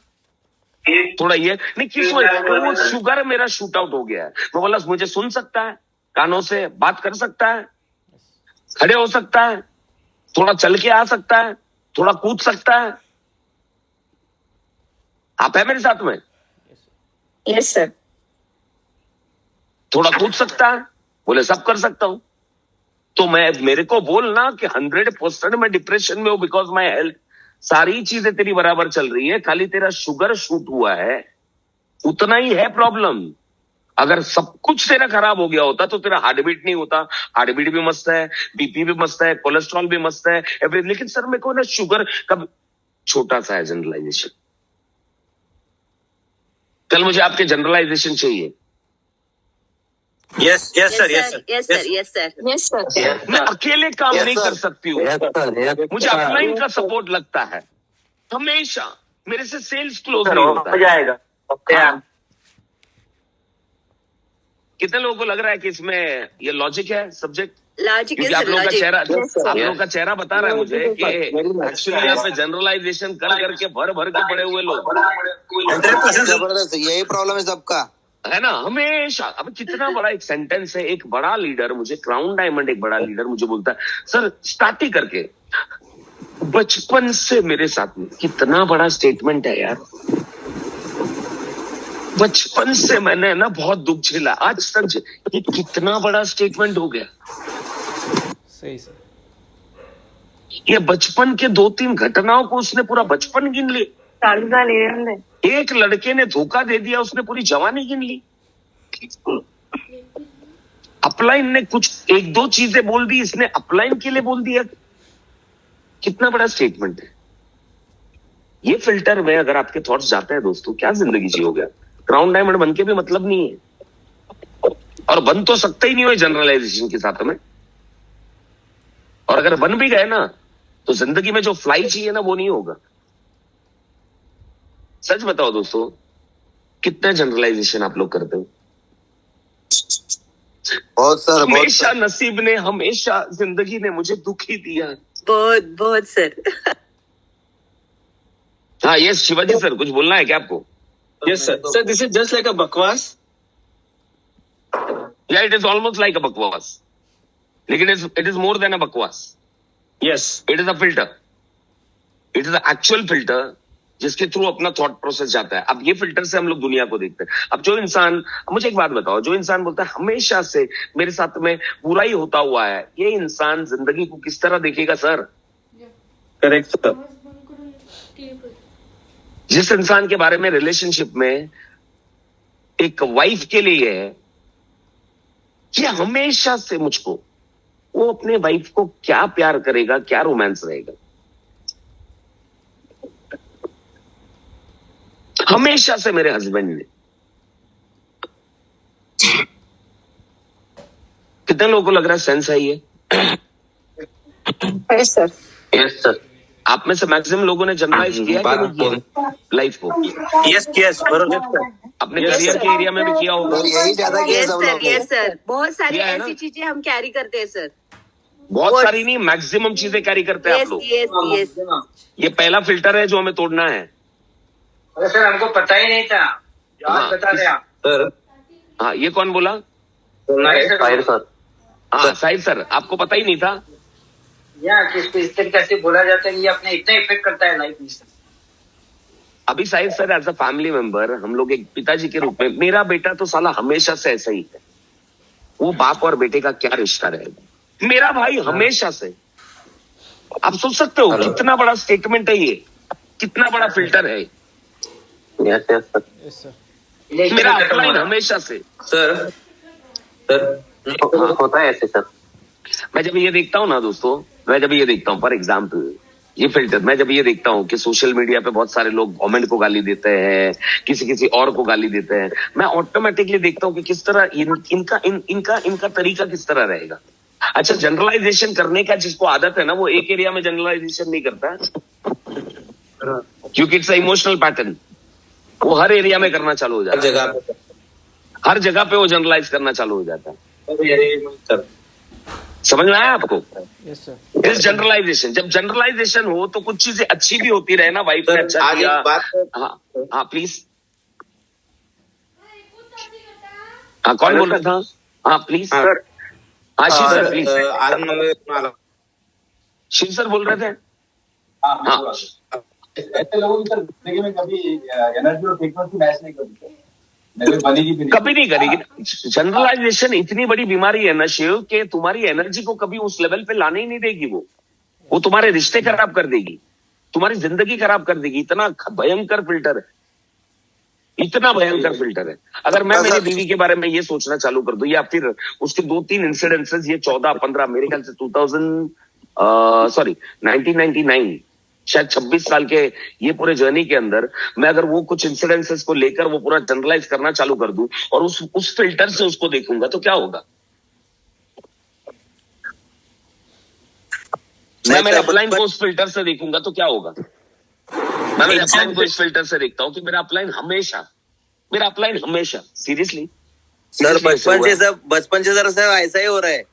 थोड़ा ये नहीं। किस वजह? वो शुगर मेरा शूट आउट हो गया है। मैं बोला मुझे सुन सकता है, कानों से बात कर सकता है, खड़े हो सकता है, थोड़ा चल के आ सकता है, थोड़ा कूद सकता है। आप है मेरे साथ में? Yes sir. थोड़ा कूद सकता है? बोले सब कर सकता हूं। तो मेरे को बोलना कि 100% मैं डिप्रेशन में हूं बिकॉज माय हेल्थ। सारी चीजें तेरी बराबर चल रही है, खाली तेरा शुगर शूट हुआ है, उतना ही है प्रॉब्लम। अगर सब कुछ तेरा खराब हो गया होता तो तेरा हार्ट बीट नहीं होता। हार्ट बीट भी मस्त है, बीपी भी मस्त है, कोलेस्ट्रॉल भी मस्त है, एवरीथिंग। लेकिन सर मेरे को ना शुगर का छोटा सा है जनरलाइजेशन। कल मुझे आपके जनरलाइजेशन चाहिए। Yes yes sir, yes sir, yes sir, yes sir, yes sir. मैं अकेले काम नहीं कर सकती हूँ, मुझे अपलाइन का सपोर्ट लगता है। हमेशा मेरे से सेल्स क्लोज नहीं होता है। जाएगा। हाँ। कितने लोगों को लग रहा है कि इसमें ये लॉजिक है सब्जेक्ट? लॉजिक क्योंकि आप लोगों का चेहरा, आप लोगों का चेहरा बता रहा है मुझे कि एक्चुअली यहाँ पे जनरलाइजेशन कर करके भर भर के पड़े हुए लोग 100% जबरदस्त, यही प्रॉब्लम है सबका, है ना। हमेशा। अब कितना बड़ा एक सेंटेंस है। एक बड़ा लीडर मुझे, क्राउन डायमंड एक बड़ा लीडर मुझे बोलता है, सर स्टार्ट ही करके बचपन से मेरे साथ में। कितना बड़ा स्टेटमेंट है यार। बचपन से मैंने ना बहुत दुख झेला, आज तक। ये कितना बड़ा स्टेटमेंट हो गया। सही सर। ये बचपन के 2-3 घटनाओं को उसने पूरा बचपन गिन ली। एक लड़के ने धोखा दे दिया, उसने पूरी जवानी गिन ली। अपलाइन ने कुछ 1-2 चीजें बोल दी, इसने अपलाइन के लिए बोल दिया। कितना बड़ा स्टेटमेंट है। ये फिल्टर में अगर आपके थॉट्स जाते हैं दोस्तों, क्या जिंदगी जियोगे? क्राउन डायमंड बन के भी मतलब नहीं है, और बन तो सकता ही नहीं हो जनरलाइजेशन के साथ में। और अगर बन भी गए ना तो जिंदगी में जो फ्लाई चाहिए ना वो नहीं होगा। सच बताओ दोस्तों, कितना जनरलाइजेशन आप लोग करते हो? बहुत सर, बहुत हमेशा सर। नसीब ने, हमेशा जिंदगी ने मुझे दुख ही दिया। बहुत बहुत सर। हाँ ये शिवाजी सर, कुछ बोलना है क्या आपको? Yes sir. Sir this is just like अ बकवास। या इट इज ऑलमोस्ट लाइक अ बकवास, लेकिन इट इज मोर देन अ बकवास। Yes, it is a filter, it is a actual filter जिसके थ्रू अपना थॉट प्रोसेस जाता है। अब ये फिल्टर से हम लोग दुनिया को देखते हैं। अब जो इंसान, मुझे एक बात बताओ, जो इंसान बोलता है हमेशा से मेरे साथ में बुरा ही होता हुआ है, ये इंसान जिंदगी को किस तरह देखेगा सर? Correct sir. जिस इंसान के बारे में रिलेशनशिप में एक वाइफ के लिए है कि हमेशा से मुझको, वो अपने वाइफ को क्या प्यार करेगा, क्या रोमांस रहेगा। हमेशा से मेरे हस्बैंड ने, कितने लोगों को लग रहा है सेंस है ये? Yes sir. Yes sir. आप में से मैक्सिमम लोगों ने जनरलाइज किया कि नहीं किया लाइफ को? यस यस बरोबर। अपने करियर के एरिया में भी किया होगा। सर यही ज्यादा किया यस सब सर, लोग ने। यस सर, बहुत सारी किया है ना? ऐसी चीजें हम कैरी करते हैं सर। बहुत सारी नहीं, मैक्सिमम चीजें कैरी करते हैं आप यस लोग। Yes yes. ये पहला फिल्टर है जो हमें तोड़ना है। अरे सर हमको पता ही नहीं था, हाँ, आज बता दिया सर हाँ, ये कौन बोला? साहिर सर। हाँ साहिर सर, आपको पता ही नहीं था? या किसको इस तरीके से बोला जाता है, ये अपने इतना इफेक्ट करता है लाइफ में सर। अभी Sahir sir as a family member, हम लोग एक पिताजी के रूप में, मेरा बेटा तो साला हमेशा से ऐसा ही है। वो बाप और बेटे का क्या रिश्ता रहेगा? मेरा भाई हमेशा से, आप सोच सकते हो कितना बड़ा स्टेटमेंट है ये, कितना बड़ा फिल्टर है। Yes yes sir. Yes sir. मेरा अपलाइन हमेशा से। सर सर होता है ऐसे सर। मैं जब ये देखता हूँ ना दोस्तों, मैं जब ये देखता हूँ फॉर एग्जाम्पल ये फिल्टर, मैं जब ये देखता हूँ कि सोशल मीडिया पे बहुत सारे लोग गवर्नमेंट को गाली देते हैं, किसी और को गाली देते हैं, मैं ऑटोमेटिकली देखता हूँ कि किस तरह इनका तरीका किस तरह रहेगा। अच्छा, जनरलाइजेशन करने का जिसको आदत है ना, वो एक एरिया में जनरलाइजेशन नहीं करता है, क्योंकि इट्स इमोशनल पैटर्न। वो हर एरिया में करना चालू हो जाता है, हर जगह पे वो जनरलाइज करना चालू हो जाता है। समझ में आया आपको? Yes sir. इस जनरलाइजेशन, जब जनरलाइजेशन हो तो कुछ चीजें अच्छी भी होती रहे ना, वाइफ ने अच्छा किया। हाँ हाँ प्लीज। हाँ कौन बोल रहा था? हाँ प्लीज सर। हाँ Shiv sir please. Shiv sir बोल रहे थे। हाँ ऐसे लोगों की सर जिंदगी में कभी एनर्जी और फ्रीक्वेंसी मैच नहीं करती, बनेगी भी नहीं, कभी नहीं करेगी। जनरलाइजेशन इतनी बड़ी बीमारी है ना शिव, कि तुम्हारी एनर्जी को कभी उस लेवल पे लाने ही नहीं देगी। वो तुम्हारे रिश्ते खराब कर देगी, तुम्हारी जिंदगी खराब कर देगी। इतना भयंकर फिल्टर है, इतना भयंकर फिल्टर है। अगर मैं मेरी बीवी के बारे में ये सोचना चालू कर दूं, या फिर उसके 2-3 इंसिडेंसेस, ये 14-15 मेरे ख्याल से 1999, शायद 26 साल के ये पूरे जर्नी के अंदर, मैं अगर वो कुछ इंसिडेंसेस को लेकर वो पूरा जनरलाइज करना चालू कर दूं और उस फिल्टर से उसको देखूंगा तो क्या होगा? मैं मेरे अपलाइन को उस फिल्टर से देखूंगा तो क्या होगा? मैं मेरे अपलाइन को इस फिल्टर से देखता हूं कि मेरा अपलाइन हमेशा सीरियसली सर बचपन से सर ऐसा ही हो रहा है।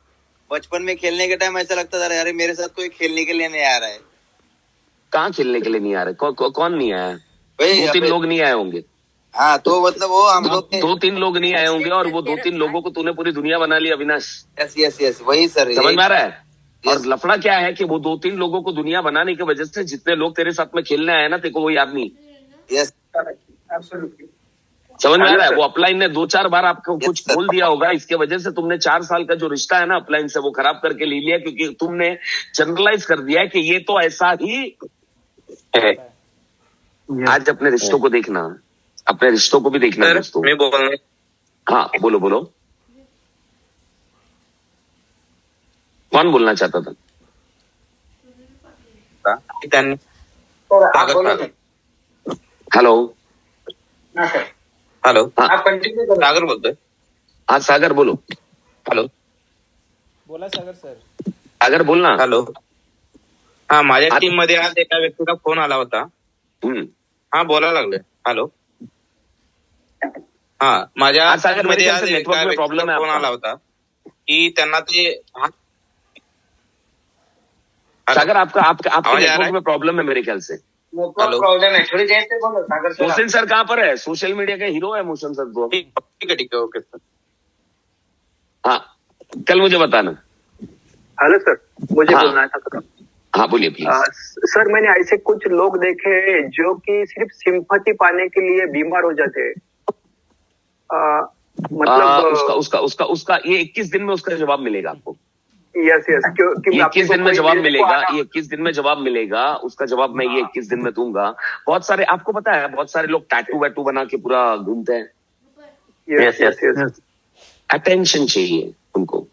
बचपन में खेलने के टाइम ऐसा लगता था यार मेरे साथ कोई खेलने के लिए नहीं आ रहा है। कहाँ खेलने के लिए नहीं आ रहे? कौन नहीं आया? 2-3 लोग नहीं आए होंगे। हाँ तो मतलब वो हम लोग 2-3 लोग नहीं आए होंगे, और वो 2-3 लोगों को तूने पूरी दुनिया बना ली अविनाश। यस वही सर, समझ में आ रहा है? और लफड़ा क्या है कि वो 2-3 लोगों को दुनिया बनाने की वजह से जितने लोग तेरे साथ में खेलने आए ना, तेरे को वो याद नहीं। यस समझ में आ रहा है? वो अपलाइन ने 2-4 बार आपको कुछ बोल दिया होगा, इसके वजह से तुमने 4 साल का जो रिश्ता है ना अपलाइन से, वो खराब करके ले लिया, क्योंकि तुमने जनरलाइज कर दिया कि ये तो ऐसा ही है। आज अपने रिश्तों को देखना, अपने रिश्तों को भी देखना दोस्तों। मैं बोल रहा। हाँ बोलो। कौन बोलना चाहता था? हेलो हेलो, आप कंटिन्यू करो। सागर बोलतोय। हाँ सागर बोलो। हॅलो, बोला सागर सर। सागर बोल ना। हॅलो, हा माझ्या टीम मध्ये आज एका व्यक्तीचा फोन आला होता। हा बोलायला लागले। हॅलो, हा माझ्या सागर मध्ये आज नेटवर्क एका में प्रॉब्लम व्यक्तीचा है फोन आला होता की त्यांना ते सागर आपके नेटवर्क में प्रॉब्लम है मेरे ख्याल से। प्रॉब्लम है, थोड़ी देर से बोलो सागर सर। मोहसिन सर कहाँ पर है? सोशल मीडिया का हीरो है मोहसिन सर को। ठीक है ओके सर। हाँ कल मुझे बताना। हेलो सर, मुझे बोलना था। हाँ बोलिए प्लीज। सर मैंने ऐसे कुछ लोग देखे जो कि सिर्फ सिंपैथी पाने के लिए बीमार हो जाते हैं। मतलब उसका ये 21 दिन में उसका जवाब मिलेगा आपको। यस यस, क्योंकि 21 दिन में जवाब मिलेगा, 21 दिन में जवाब मिलेगा, उसका जवाब मैं ये 21 दिन में दूंगा। बहुत सारे, आपको पता है, बहुत सारे लोग टैटू वैटू बना के पूरा घूमते हैं। यस यस यस, अटेंशन चाहिए उनको।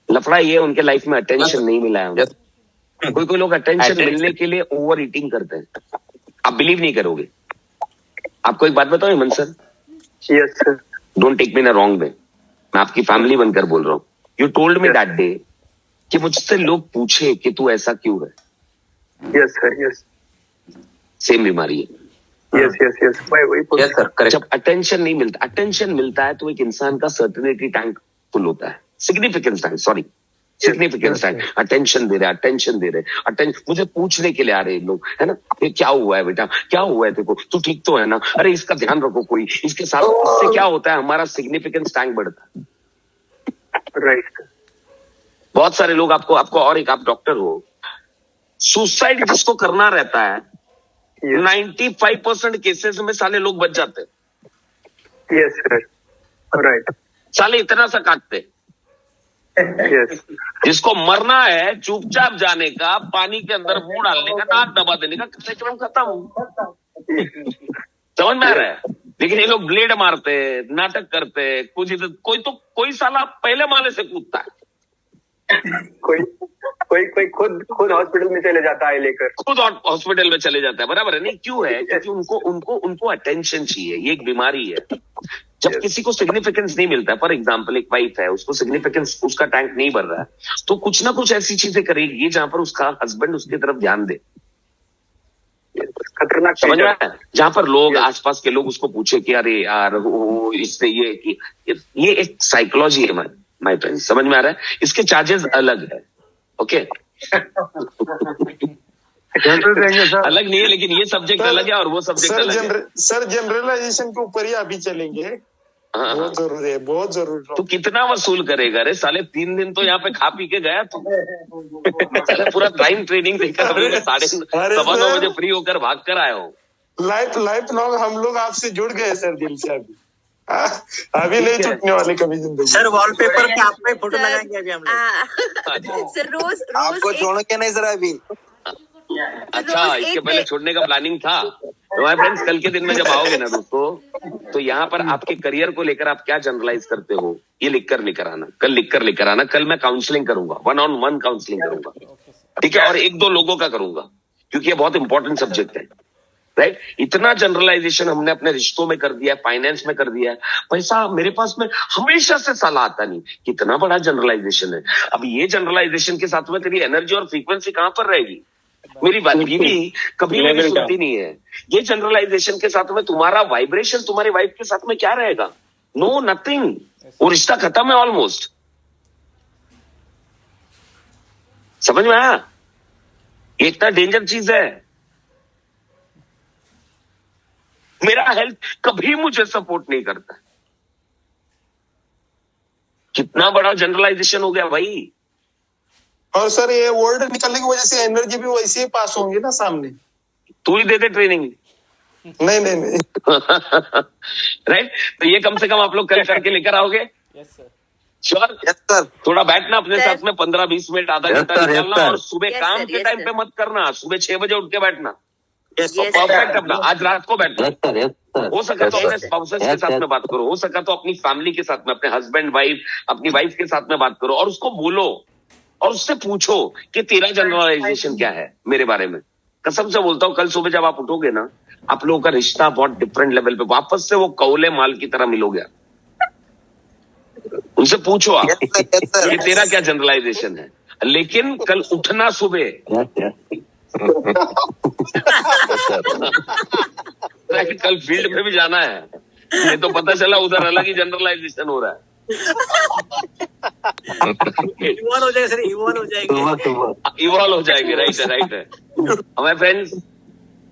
लफड़ा ये उनके लाइफ में अटेंशन नहीं मिला है उनको। कोई लोग अटेंशन मिलने के लिए ओवर ईटिंग करते हैं। आप बिलीव नहीं करोगे। आपको एक बात बताओ Hemant sir, yes sir, don't take me in a wrong way, मैं आपकी फैमिली बनकर बोल रहा हूँ। You told me that day कि मुझसे लोग पूछे कि तू ऐसा क्यों है। यस सर, यस, सेम बीमारी है। यस यस यस, वही यस सर। जब अटेंशन नहीं मिलता, अटेंशन मिलता है तो एक इंसान का सर्टेनिटी टैंक फुल होता है। Significance tank, sorry, significance tank. Attention दे रहे, अटेंशन दे रहे, अटेंशन। मुझे पूछने के लिए आ रहे लोग, है ना, ये क्या हुआ है बेटा, क्या हुआ है देखो, तू ठीक तो है ना, अरे इसका ध्यान रखो कोई, इसके साथ। इससे क्या होता है, हमारा सिग्निफिकेंस टैंक बढ़ता है। राइट। बहुत सारे लोग आपको और एक, आप डॉक्टर हो, सुसाइड जिसको करना रहता है 95% केसेस में साले लोग बच जाते हैं। Yes sir, right. साले इतना सा काटते। यस, जिसको मरना है चुपचाप जाने का, पानी के अंदर मुंह डालने का, नाक दबा देने का, कार्यक्रम खत्म। समझ में आ रहा है? लेकिन ये लोग ब्लेड मारते, नाटक करते, कोई साला पहले माले से कूदता है, कोई खुद हॉस्पिटल में चले जाता है लेकर, खुद हॉस्पिटल में चले जाता है। बराबर है? नहीं, क्यों है? क्योंकि उनको अटेंशन चाहिए। ये एक बीमारी है। जब किसी को सिग्निफिकेंस नहीं मिलता है, फॉर एग्जाम्पल एक वाइफ है, उसको सिग्निफिकेंस, उसका टैंक नहीं भर रहा है, तो कुछ ना कुछ ऐसी चीजें करेगी जहां पर उसका हस्बैंड उसकी तरफ ध्यान दे। खतरनाक, समझ में आया? जहां पर लोग, आसपास के लोग उसको पूछे कि अरे यार वो इससे ये एक साइकोलॉजी है माय फ्रेंड। समझ में आ रहा है? इसके चार्जेस अलग है। ओके, अलग नहीं है, लेकिन ये सब्जेक्ट अलग है और वो सब्जेक्ट अलग है। सर जनरलाइजेशन के ऊपर ही अभी चलेंगे। हाँ, बहुत जरूरी है, बहुत जरूरी। तो कितना वसूल करेगा रे साले? 3 दिन तो यहाँ पे खा पी के गया तू। साले पूरा टाइम ट्रेनिंग देकर 9:15 बजे फ्री होकर भाग कर आया हूँ। लाइफ लॉन्ग हम लोग आपसे जुड़ गए सर, दिल से। अभी नहीं छूटने वाले कभी जिंदगी। सर वॉलपेपर पे आपका फोटो लगाएंगे अभी हम लोग। सर रोज आपको छोड़ के नहीं सर अभी। अच्छा, इसके पहले छोड़ने का प्लानिंग था। तो माय फ्रेंड्स, कल के दिन में जब आओगे ना दोस्तों, तो यहाँ पर आपके करियर को लेकर आप क्या जनरलाइज करते हो, ये लिखकर लेकर आना। कल लिखकर लेकर आना। कल मैं काउंसलिंग करूंगा, 1-on-1 काउंसलिंग करूंगा, ठीक है? और 1-2 लोगों का करूंगा, क्योंकि ये बहुत इंपॉर्टेंट सब्जेक्ट है। राइट? इतना जनरलाइजेशन हमने अपने रिश्तों में कर दिया है, फाइनेंस में कर दिया है। पैसा मेरे पास में हमेशा से साला आता नहीं, कितना बड़ा जनरलाइजेशन है। अब ये जनरलाइजेशन के साथ में तेरी एनर्जी और फ्रीक्वेंसी कहां पर रहेगी? मेरी बीवी कभी मेरी सुनती नहीं है। ये जनरलाइजेशन के साथ में तुम्हारा वाइब्रेशन तुम्हारी वाइफ के साथ में क्या रहेगा? No, nothing. वो रिश्ता खत्म है ऑलमोस्ट। समझ में आया? ये इतना डेंजर चीज है। मेरा हेल्थ कभी मुझे सपोर्ट नहीं करता। कितना बड़ा जनरलाइजेशन हो गया भाई। और सर ये वर्ड निकलने की वजह से एनर्जी भी वैसे ही पास होंगी ना सामने। तू ही दे दे ट्रेनिंग। नहीं राइट? तो ये कम से कम आप लोग कल करके लेकर आओगे? Yes sir. Sure? Yes sir. थोड़ा बैठना अपने साथ में, 15-20 मिनट, आधा घंटा निकालना। और सुबह काम के टाइम पे मत करना, सुबह 6 बजे उठ के बैठना। परफेक्ट अपना। आज रात को बैठना। हो सका तो अपने स्पाउसेस के साथ में बात करो, हो सका तो अपनी फैमिली के साथ में, अपने हस्बैंड वाइफ, अपनी वाइफ के साथ में बात करो, और उसको बोलो और उससे पूछो कि तेरा जनरलाइजेशन क्या है मेरे बारे में। कसम से बोलता हूँ, कल सुबह जब आप उठोगे ना, आप लोगों का रिश्ता बहुत डिफरेंट लेवल पे, वापस से वो कौले माल की तरह मिलोगे। उनसे पूछो आप कि तेरा क्या जनरलाइजेशन है। लेकिन कल उठना सुबह, कल फील्ड में भी जाना है। ये तो पता चला उधर अलग ही जनरलाइजेशन हो रहा है। इवॉल्व हो जाएगा सर, इवॉल्व हो जाएगी। राइट है। हमारे फ्रेंड्स,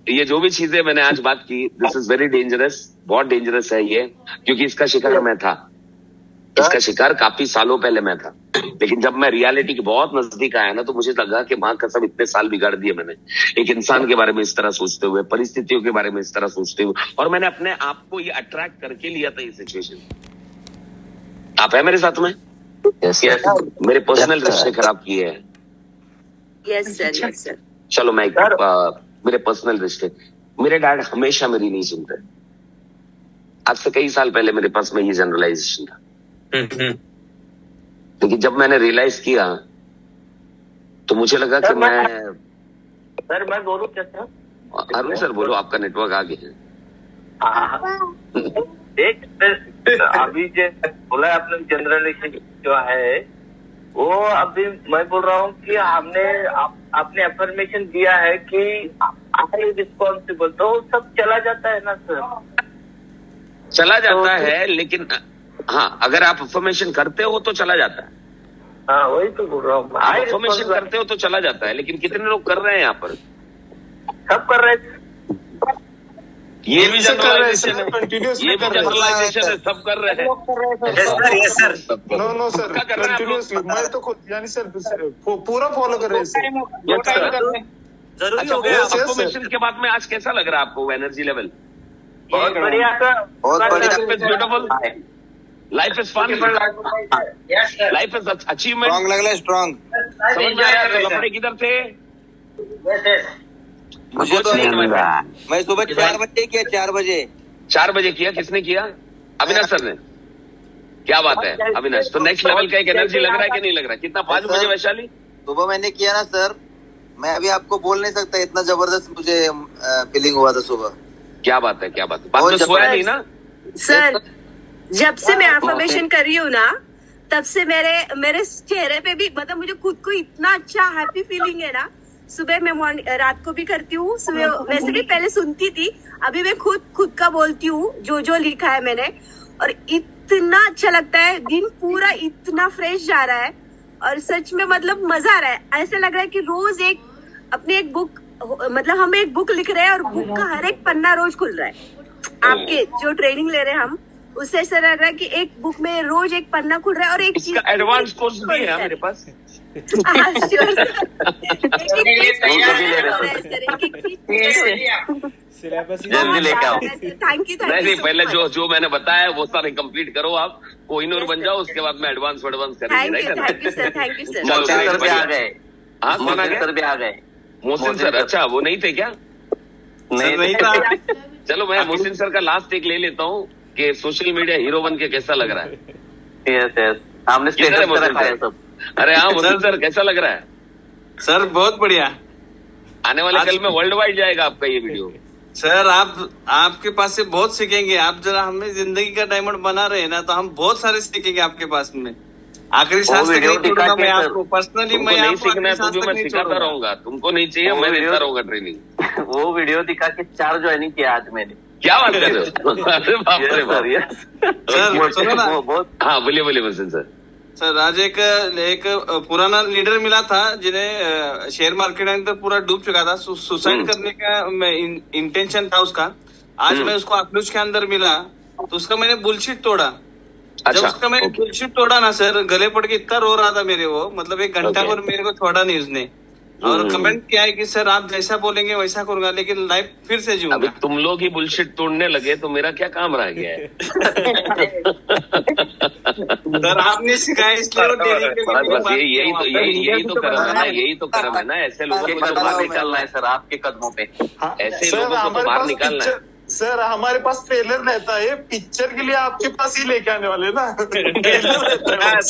ये जो भी चीजें मैंने आज बात की, दिस इज वेरी डेंजरस, बहुत डेंजरस है ये, क्योंकि इसका शिकार मैं था। इसका शिकार काफी सालों पहले मैं था। लेकिन जब मैं रियलिटी के बहुत नजदीक आया ना, तो मुझे लगा कि मां कसम इतने साल बिगाड़ दिए मैंने, एक इंसान के बारे में इस तरह सोचते हुए, परिस्थितियों के बारे में इस तरह सोचते हुए, और मैंने अपने आप को ये अट्रैक्ट करके लिया था ये सिचुएशन। आप है मेरे साथ में? यस मेरे पर्सनल रिश्ते खराब किए हैं। Yes sir. चलो मैं मेरे पर्सनल रिश्ते, मेरे डैड हमेशा मेरी नहीं सुनते। आज से कई साल पहले मेरे पास में ये जनरलाइजेशन था, लेकिन जब मैंने रियलाइज किया तो मुझे लगा कि मैं बोलूं क्या सर? अरुण सर बोलो, आपका नेटवर्क आ गया है। एक अभी जो बोला आपने जनरलाइजेशन जो है वो, अभी मैं बोल रहा हूँ कि आपने अफर्मेशन दिया है कि आई रिस्पॉन्सिबल, तो सब चला जाता है ना सर? चला जाता है, लेकिन हाँ अगर आप अफर्मेशन करते हो तो चला जाता है। हाँ वही तो बोल रहा हूँ, अफर्मेशन करते हो तो चला जाता है, लेकिन कितने लोग कर रहे हैं यहाँ पर? सब कर रहे हैं। ये भी जनरलाइजेशन है, ये भी जनरलाइजेशन है, सब कर रहे हैं। नो सर, कंटिन्यूसली मैं तो खुद यानी सर पूरा फॉलो कर रहे हैं सर। जरूरी हो गया। अफर्मेशन के बाद में आज कैसा लग रहा है आपको एनर्जी लेवल? बहुत बढ़िया सर, बहुत बढ़िया, beautiful, life is fun, life is achievement. Strong लग रहा है, स्ट्रॉन्ग। समझ में आया? तो लफड़े किधर थे? मुझे तो नहीं समझ रहा। मैं सुबह 4 बजे किया, 4 बजे किया। किसने किया? अविनाश सर ने। क्या बात है अविनाश, तो नेक्स्ट लेवल का एक एनर्जी लग रहा है कि नहीं लग रहा है? कितना? 5 बजे वैशाली सुबह मैंने किया ना सर, मैं अभी आपको बोल नहीं सकता, इतना जबरदस्त मुझे फीलिंग हुआ था सुबह। क्या बात है, क्या बात है। बात में सोया नहीं ना सर? जब से मैं अफर्मेशन कर रही हूँ ना, तब से मेरे चेहरे पे भी, मतलब मुझे खुद को इतना अच्छा हैप्पी फीलिंग है ना। सुबह मैं रात को भी करती हूँ, सुबह वैसे भी पहले सुनती थी, अभी मैं खुद का बोलती हूँ जो लिखा है मैंने, और इतना अच्छा लगता है। दिन पूरा इतना फ्रेश जा रहा है, और सच में मतलब मजा आ रहा है। ऐसा लग रहा है कि रोज एक बुक, मतलब हम एक बुक लिख रहे हैं और बुक का हर एक पन्ना रोज खुल रहा है। आपके जो ट्रेनिंग ले रहे हैं हम, उससे ऐसा लग रहा है कि एक बुक में रोज एक पन्ना खुल रहा है, और एक चीज एडवांस कोर्स भी है मेरे पास। Thank you. नहीं, पहले जो मैंने बताया वो सारे कंप्लीट करो आप, कोहिनूर बन जाओ, उसके बाद में एडवांस करेंगे। Thank you sir. हाँ, कौन आ गए? मोहसिन सर। अच्छा, वो नहीं थे क्या? नहीं था। चलो मैं मोहसिन सर का लास्ट एक ले लेता हूँ कि सोशल मीडिया हीरो बन के कैसा लग रहा है? यस, हमने स्टेटस रखा है सब। अरे हाँ मोहसिन सर, कैसा लग रहा है? सर बहुत बढ़िया। आने वाले कल में वर्ल्ड वाइड जाएगा आपका ये वीडियो। सर आपके पास से बहुत सीखेंगे। आप जरा हमें जिंदगी का डायमंड बना रहे हैं ना, तो हम बहुत सारे सीखेंगे आपके पास में। आखिरी सांस तक नहीं छोड़ूंगा मैं आपको पर्सनली। मैं नहीं सीखना है तो मैं सिखाता रहूंगा, तुमको नहीं चाहिए मैं देता रहूंगा ट्रेनिंग। वो वीडियो दिखा के 4 ज्वाइनिंग किया आज मैंने। क्या बात कर रहे हो? अरे बाप रे बाप। सर सुनो ना। हाँ बोलिए मोहसिन सर। सर आज एक पुराना लीडर मिला था जिन्हें शेयर मार्केट के अंदर पूरा डूब चुका था, सुसाइड करने का इंटेंशन था उसका। आज मैं उसको अखलूज के अंदर मिला, तो उसका मैंने बुलशिट तोड़ा। जब उसका मैंने बुलशिट तोड़ा ना सर, गले पड़ के इतना रो रहा था मेरे वो, मतलब 1 घंटा पर मेरे को छोड़ा नहीं उसने। और कमेंट किया है कि सर आप जैसा बोलेंगे वैसा करूंगा, लेकिन लाइफ फिर से जीऊंगा। अभी तुम लोग ही बुलशिट तोड़ने लगे तो मेरा क्या काम रह गया है? सर आपने सिखाया इसलिए बस यही तो कर्म है ना, यही तो कर्म है ना। ऐसे लोगों को तो बाहर निकालना है सर, आपके कदमों पे। ऐसे लोगों को तो बाहर निकालना है सर। हमारे पास ट्रेलर रहता है, पिक्चर के लिए आपके पास ही लेके आने वाले ना। ट्रेलर रहता है।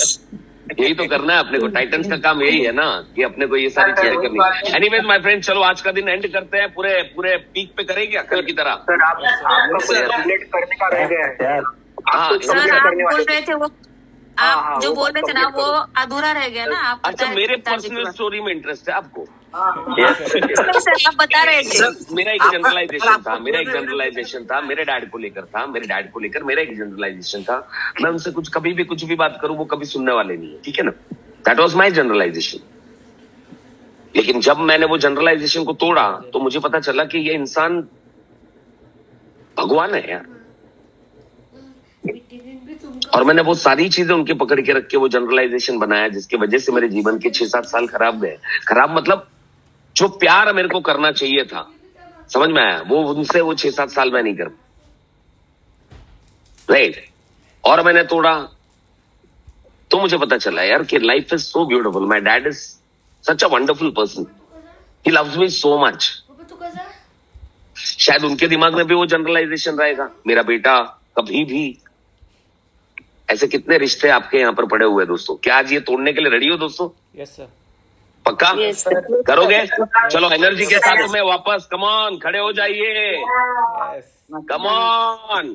यही तो करना है अपने को। टाइटन्स का काम यही है ना कि अपने को ये सारी चीजें करनी है। एनीवेज माय फ्रेंड, चलो आज का दिन एंड करते हैं। पूरे पीक पे करेंगे अक्ल की तरह। सर आपका रिलेट करने का रह गया है। सर आप बोल रहे थे वो, आप जो बोल रहे थे ना वो अधूरा रह गया ना। आप अच्छा, मेरे पर्सनल स्टोरी में इंटरेस्ट है आपको? सर आप बता रहे थे। मेरा एक जनरलाइजेशन था, मेरे डैड को लेकर था, मेरा एक जनरलाइजेशन था। मैं उनसे कभी भी कुछ भी बात करूं वो कभी सुनने वाले नहीं है, ठीक है ना? That was my generalisation. लेकिन जब मैंने वो जनरलाइजेशन को तोड़ा तो मुझे पता चला कि ये इंसान भगवान है यार। और मैंने वो सारी चीजें उनके पकड़ के रख के वो जनरलाइजेशन बनाया, जिसकी वजह से मेरे जीवन के 6-7 साल खराब गए। खराब मतलब जो प्यार मेरे को करना चाहिए था, समझ में आया? वो उनसे वो 6-7 साल में नहीं कर राइट। और मैंने तोड़ा तो मुझे पता चला यार कि life is so beautiful. My dad is such a wonderful person. He loves me so much. शायद उनके दिमाग में भी वो जनरलाइजेशन रहेगा. मेरा बेटा कभी भी, ऐसे कितने रिश्ते आपके यहाँ पर पड़े हुए हैं दोस्तों. क्या आज ये तोड़ने के लिए रेडी हो दोस्तों? Yes sir. पक्का करोगे? चलो एनर्जी के साथ में वापस. कम ऑन, खड़े हो जाइए. Come on.